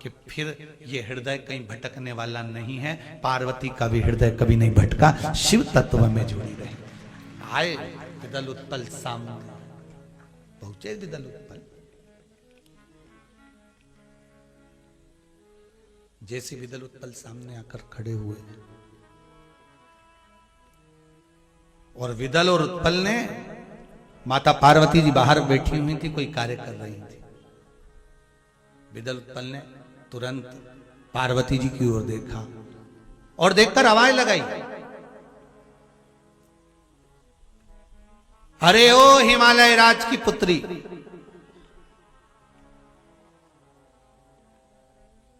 Speaker 1: कि फिर ये हृदय कहीं भटकने वाला नहीं है। पार्वती का भी हृदय कभी नहीं भटका, शिव तत्व में जुड़ी रही। आए विदल उत्पल सामने पहुंचे। विदल उत्पल जैसे विदल उत्पल सामने आकर खड़े हुए, और विदल और उत्पल ने, माता पार्वती जी बाहर बैठी हुई थी, कोई कार्य कर रही थी। विदल उत्पल ने तुरंत पार्वती जी की ओर देखा और देखकर आवाज लगाई, अरे ओ हिमालय राज की पुत्री,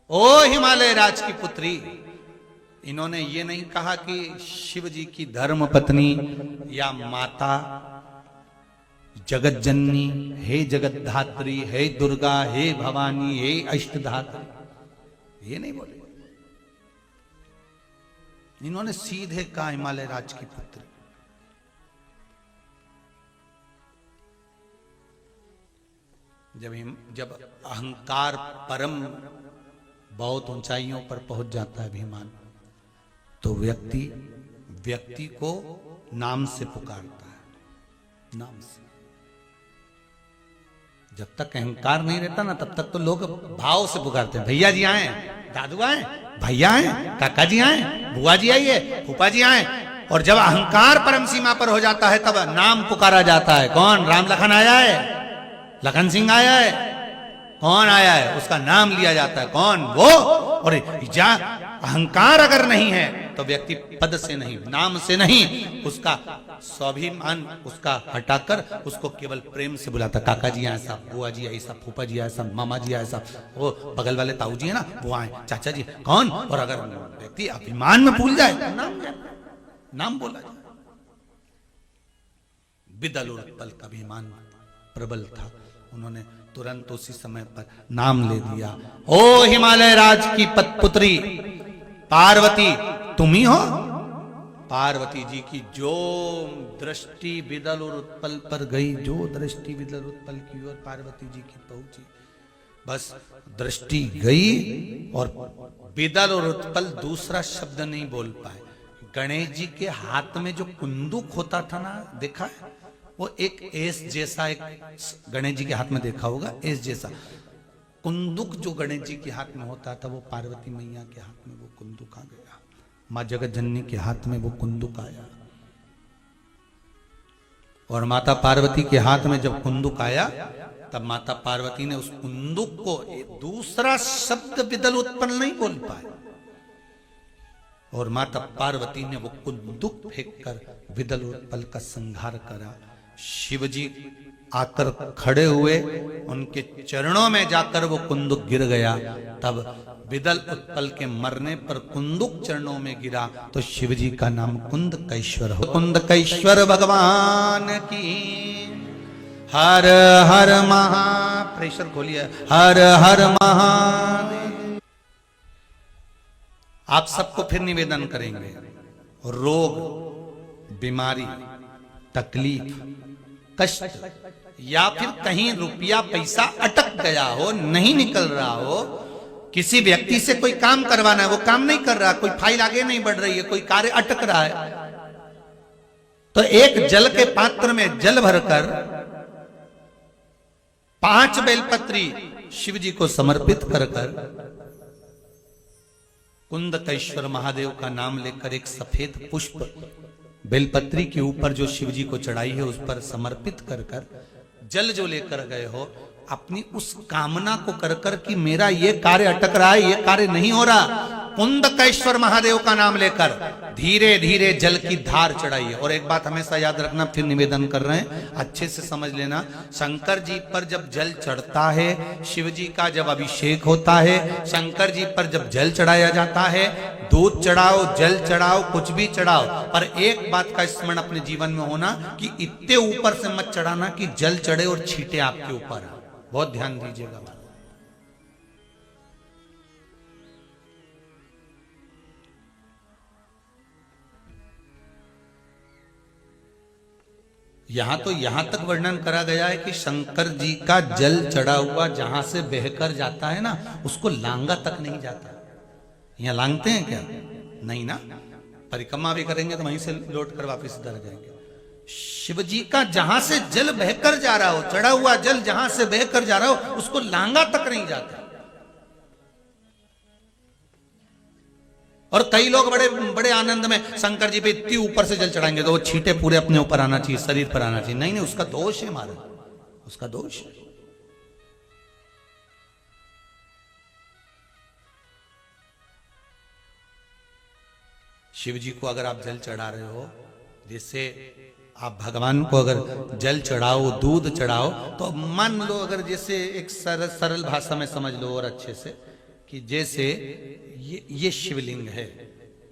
Speaker 1: ओ हिमालय राज की पुत्री। इन्होंने ये नहीं कहा कि शिव जी की धर्म पत्नी या माता, जगत जननी, हे जगत धात्री, हे दुर्गा, हे भवानी, हे अष्टधात्री, ये नहीं बोले। इन्होंने सीधे कहा हिमालय राज की पुत्री। जब अहंकार परम बहुत ऊंचाइयों पर पहुंच जाता है अभिमान, तो व्यक्ति को नाम से पुकारता है, नाम से। जब तक अहंकार नहीं रहता ना, तब तक तो लोग भाव से पुकारते हैं। भैया जी आए, दादू आए, भैया आए, काका जी आए, बुआ जी आई है, फूफा जी आए। और जब अहंकार परम सीमा पर हो जाता है, तब नाम पुकारा जाता है। कौन? राम लखन आया है, लखन सिंह आया है, कौन आया है, उसका नाम लिया जाता है। कौन? वो। और अहंकार अगर नहीं है तो व्यक्ति पद से नहीं, नाम से नहीं, उसका स्वाभिमान उसका हटाकर उसको केवल प्रेम से बुलाता, काका जी आए साहब, बुआ जी आई साहब, फूफा जी आए साहब, मामा जी आए साहब, वो बगल वाले ताऊ जी है ना वो आए, चाचा जी कौन। और अगर व्यक्ति अभिमान में भूल जाए तो नाम बोला जाए। बिदल उत्पल का अभिमान प्रबल था, उन्होंने तुरंत उसी समय पर नाम ले दिया, ओ हिमालय राज की पुत्री पार्वती तुम ही हो। पार्वती जी की जो दृष्टि बिदल और उत्पल पर गई, जो दृष्टि बिदल उत्पल की ओर पार्वती जी की पहुंची, बस दृष्टि गई और बिदल और उत्पल दूसरा शब्द नहीं बोल पाए। गणेश जी के हाथ में जो कुंदुक होता था ना, देखा है वो एक एस जैसा, एक गणेश जी के हाथ में देखा होगा एस जैसा कुंदुक जो गणेश जी के हाथ में होता था, वो पार्वती मैया के हाथ में वो कुंदुक आ गया। मां जगत जननी के हाथ में वो कुंदुक आया और माता पार्वती के हाथ में जब कुंदुक आया तब माता पार्वती ने उस कुंदुक को दूसरा शब्द बिदल उत्पन्न नहीं बोल पाए और माता पार्वती ने वो कुंदुक फेंक कर बिदल उत्पल का संहार करा। शिवजी आकर खड़े हुए, उनके चरणों में जाकर वो कुंदुक गिर गया। तब बिदल उत्पल के मरने पर कुंदुक चरणों में गिरा तो शिवजी का नाम कुंदकेश्वर हो। कुंदकेश्वर भगवान की हर हर महा, प्रेशर खोलिए, हर हर महादेव। आप सबको फिर निवेदन करेंगे, रोग, बीमारी, तकलीफ, कष्ट या फिर कहीं रुपया पैसा अटक गया हो, नहीं निकल रहा हो, किसी व्यक्ति से कोई काम करवाना है वो काम नहीं कर रहा, कोई फाइल आगे नहीं बढ़ रही है, कोई कार्य अटक रहा है, तो एक जल के पात्र में जल भरकर 5 बेलपत्री शिव जी को समर्पित कर कुंदकेश्वर महादेव का नाम लेकर एक सफेद पुष्प बेलपत्री के ऊपर जो शिव जी को चढ़ाई है उस पर समर्पित कर जल जो लेकर गए हो, अपनी उस कामना को कर कि मेरा ये कार्य अटक रहा है, ये कार्य नहीं हो रहा, कुंदकेश्वर महादेव का नाम लेकर धीरे धीरे जल की धार चढ़ाइए। और एक बात हमेशा याद रखना, फिर निवेदन कर रहे हैं, अच्छे से समझ लेना, शंकर जी पर जब जल चढ़ता है, शिव जी का जब अभिषेक होता है, शंकर जी पर जब जल चढ़ाया जाता है, दूध चढ़ाओ, जल चढ़ाओ, कुछ भी चढ़ाओ, पर एक बात का स्मरण अपने जीवन में होना कि इतने ऊपर से मत चढ़ाना कि जल चढ़े और छींटे आपके ऊपर। बहुत ध्यान दीजिएगा। यहां तक वर्णन करा गया है कि शंकर जी का जल चढ़ा हुआ जहां से बहकर जाता है ना, उसको लांगा तक नहीं जाता। यहां लांगते हैं क्या? नहीं ना, परिक्रमा भी करेंगे तो वहीं से लौट कर वापस इधर जाएंगे। शिव जी का जहां से जल बहकर जा रहा हो, चढ़ा हुआ जल जहां से बहकर जा रहा हो, उसको लांगा तक नहीं जाता। और कई लोग बड़े बड़े आनंद में शंकर जी पे इतनी ऊपर से जल चढ़ाएंगे तो वो छींटे पूरे अपने ऊपर आना चाहिए, शरीर पर आना चाहिए। नहीं नहीं, उसका दोष है महाराज, उसका दोष है। शिव जी को अगर आप जल चढ़ा रहे हो, जैसे आप भगवान को अगर जल चढ़ाओ, दूध चढ़ाओ, तो मान लो अगर जैसे एक सरल भाषा में समझ लो और अच्छे से, कि जैसे ये शिवलिंग है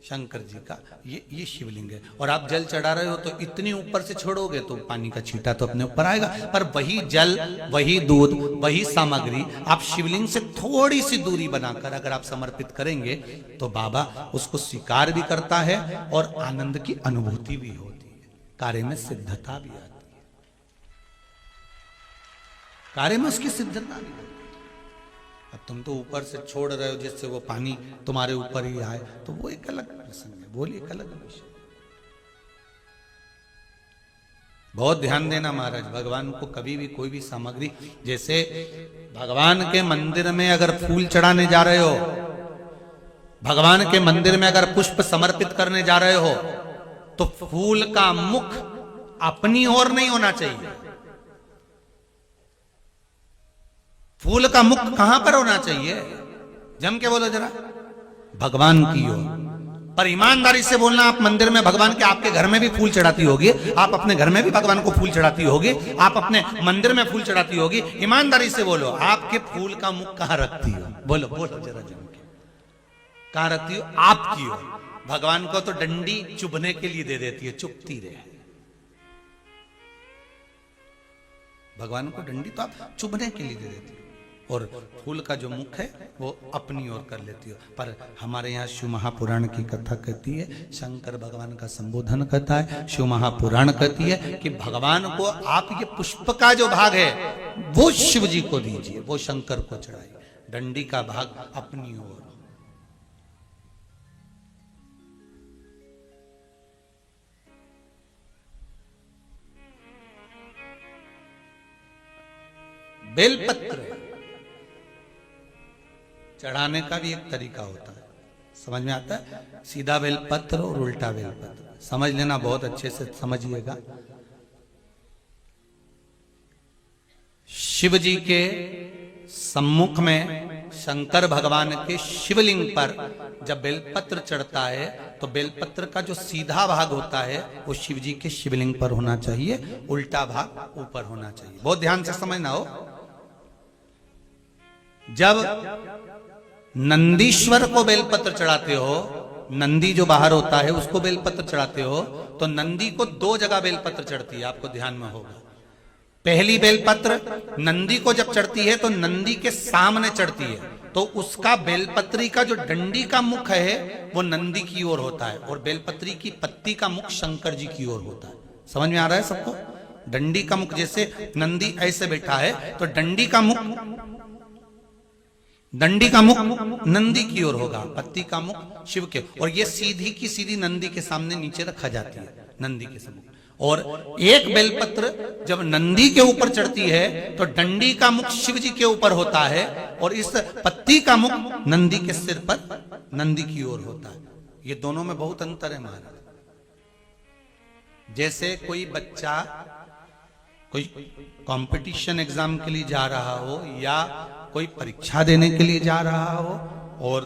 Speaker 1: शंकर जी का, ये शिवलिंग है और आप जल चढ़ा रहे हो, तो इतनी ऊपर से छोड़ोगे तो पानी का छींटा तो अपने ऊपर आएगा, पर वही जल, वही दूध, वही सामग्री आप शिवलिंग से थोड़ी सी दूरी बनाकर अगर आप समर्पित करेंगे तो बाबा उसको स्वीकार भी करता है और आनंद की अनुभूति भी होती है, कार्य में सिद्धता भी आती है, कार्य में उसकी सिद्धता भी। अब तुम तो ऊपर से छोड़ रहे हो जिससे वो पानी तुम्हारे ऊपर ही आए, तो वो एक अलग प्रसंग है, वो एक अलग विषय। बहुत ध्यान देना महाराज, भगवान को कभी भी कोई भी सामग्री, जैसे भगवान के मंदिर में अगर फूल चढ़ाने जा रहे हो, भगवान के मंदिर में अगर पुष्प समर्पित करने जा रहे हो, तो फूल का मुख अपनी ओर नहीं होना चाहिए। फूल का मुख कहां पर होना चाहिए? जम के बोलो जरा, भगवान की ओर। पर ईमानदारी से बोलना, आप मंदिर में भगवान के, आपके घर में भी फूल चढ़ाती होगी, आप अपने घर में भी भगवान को फूल चढ़ाती होगी, आप अपने मंदिर में फूल चढ़ाती होगी। ईमानदारी से बोलो, आपके फूल का मुख कहां रखती हो? बोलो बोलो जरा जम के, कहां रखती हो? आपकी हो। भगवान को तो डंडी चुभने के लिए दे देती है, चुभती रहे। भगवान को डंडी तो आप चुभने के लिए दे देती हो, और फूल का जो मुख है वो अपनी ओर कर लेती हो। पर हमारे यहाँ शिव महापुराण की कथा कहती है, शंकर भगवान का संबोधन करता है। शिव महापुराण कहती है कि भगवान को आप ये पुष्प का जो भाग है वो शिव जी को दीजिए, वो शंकर को चढ़ाइए, डंडी का भाग अपनी ओर। बेलपत्र चढ़ाने का भी एक तरीका होता है, समझ में आता है? सीधा बेलपत्र और उल्टा बेलपत्र समझ लेना, बहुत अच्छे से समझिएगा। शिव जी के सम्मुख में शंकर भगवान के शिवलिंग पर जब बेलपत्र चढ़ता है तो बेलपत्र का जो सीधा भाग होता है वो शिव जी के शिवलिंग पर होना चाहिए, उल्टा भाग ऊपर होना चाहिए। बहुत ध्यान से समझना हो। जब नंदीश्वर को बेलपत्र चढ़ाते हो, नंदी जो बाहर होता है उसको बेलपत्र चढ़ाते हो, तो नंदी को दो जगह बेलपत्र चढ़ती है, आपको ध्यान में होगा। पहली बेलपत्र नंदी को जब चढ़ती है तो नंदी के सामने चढ़ती है, तो उसका बेलपत्री का जो डंडी का मुख है वो नंदी की ओर होता है, और बेलपत्री की पत्ती का मुख शंकर जी की ओर होता है। समझ में आ रहा है सबको? डंडी का मुख, जैसे नंदी ऐसे बैठा है तो डंडी का मुख नंदी की ओर होगा, पत्ती का मुख शिव के, और ये सीधी की सीधी नंदी के सामने नीचे रखा जाती है, नंदी के सामने। और एक बेलपत्र जब नंदी के ऊपर चढ़ती है तो डंडी का मुख शिव जी के ऊपर होता है, और इस पत्ती का मुख नंदी के सिर पर नंदी की ओर होता है। ये दोनों में बहुत अंतर है महाराज। जैसे कोई बच्चा कोई कंपटीशन एग्जाम के लिए जा रहा हो या कोई परीक्षा देने के लिए जा रहा हो, और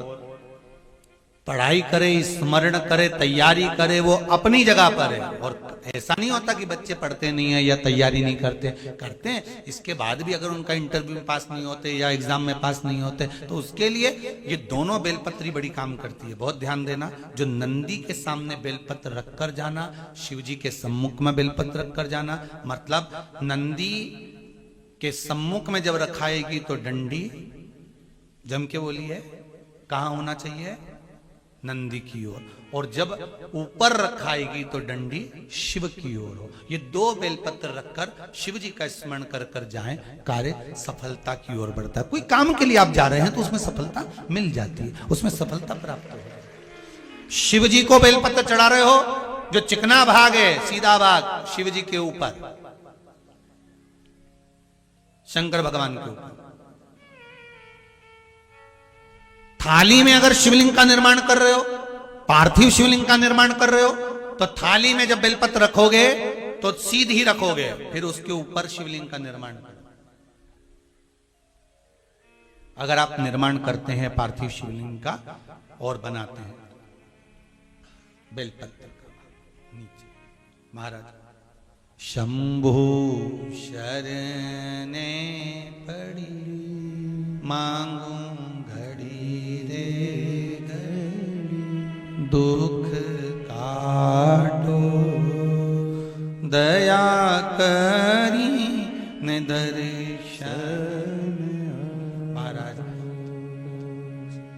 Speaker 1: पढ़ाई करे, स्मरण करे, तैयारी करे, वो अपनी जगह पर है। और ऐसा नहीं होता कि बच्चे पढ़ते नहीं है या तैयारी नहीं करते हैं। इसके बाद भी अगर उनका इंटरव्यू में पास नहीं होते या एग्जाम में पास नहीं होते तो उसके लिए ये दोनों बेलपत्री बड़ी काम करती है। बहुत ध्यान देना, जो नंदी के सामने बेलपत्र रखकर जाना, शिव जी के सम्मुख में बेलपत्र रखकर जाना, मतलब नंदी के सम्मुख में जब रखाएगी तो डंडी, जम के बोली है, कहां होना चाहिए? नंदी की ओर। और जब ऊपर रखाएगी तो डंडी शिव की ओर हो। ये दो बेलपत्र रखकर शिव जी का स्मरण कर कर जाएं, कार्य सफलता की ओर बढ़ता है। कोई काम के लिए आप जा रहे हैं तो उसमें सफलता मिल जाती है, उसमें सफलता प्राप्त हो। शिव जी को बेलपत्र चढ़ा रहे हो, जो चिकना भाग है, सीधा भाग शिव जी के ऊपर, शंकर भगवान के ऊपर। थाली में अगर शिवलिंग का निर्माण कर रहे हो, पार्थिव शिवलिंग का निर्माण कर रहे हो, तो थाली में जब बेलपत्र रखोगे तो सीधी रखोगे, फिर उसके ऊपर शिवलिंग का निर्माण करो। अगर आप निर्माण करते हैं पार्थिव शिवलिंग का और बनाते हैं बेलपत्र का नीचे, महाराज शंभु शरणे पड़ी मांगू घड़ी रे घड़ी, दुख काटो दया करी ने दर्शन। महाराज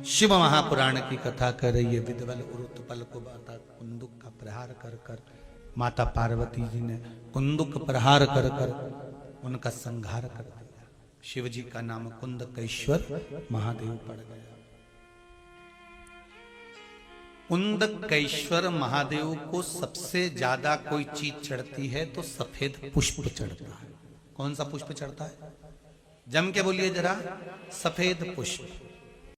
Speaker 1: शिव महापुराण की कथा कर रही है। विदवल उरुतपल को बाता कुंदुक का प्रहार कर कर माता पार्वती जी ने कुंदुक प्रहार कर कर उनका संहार कर दिया। शिव जी का नाम कुंदकेश्वर महादेव पड़ गया। कुंदकेश्वर महादेव को सबसे ज्यादा कोई चीज चढ़ती है तो सफेद पुष्प चढ़ता है। कौन सा पुष्प चढ़ता है? जम के बोलिए जरा। सफेद पुष्प।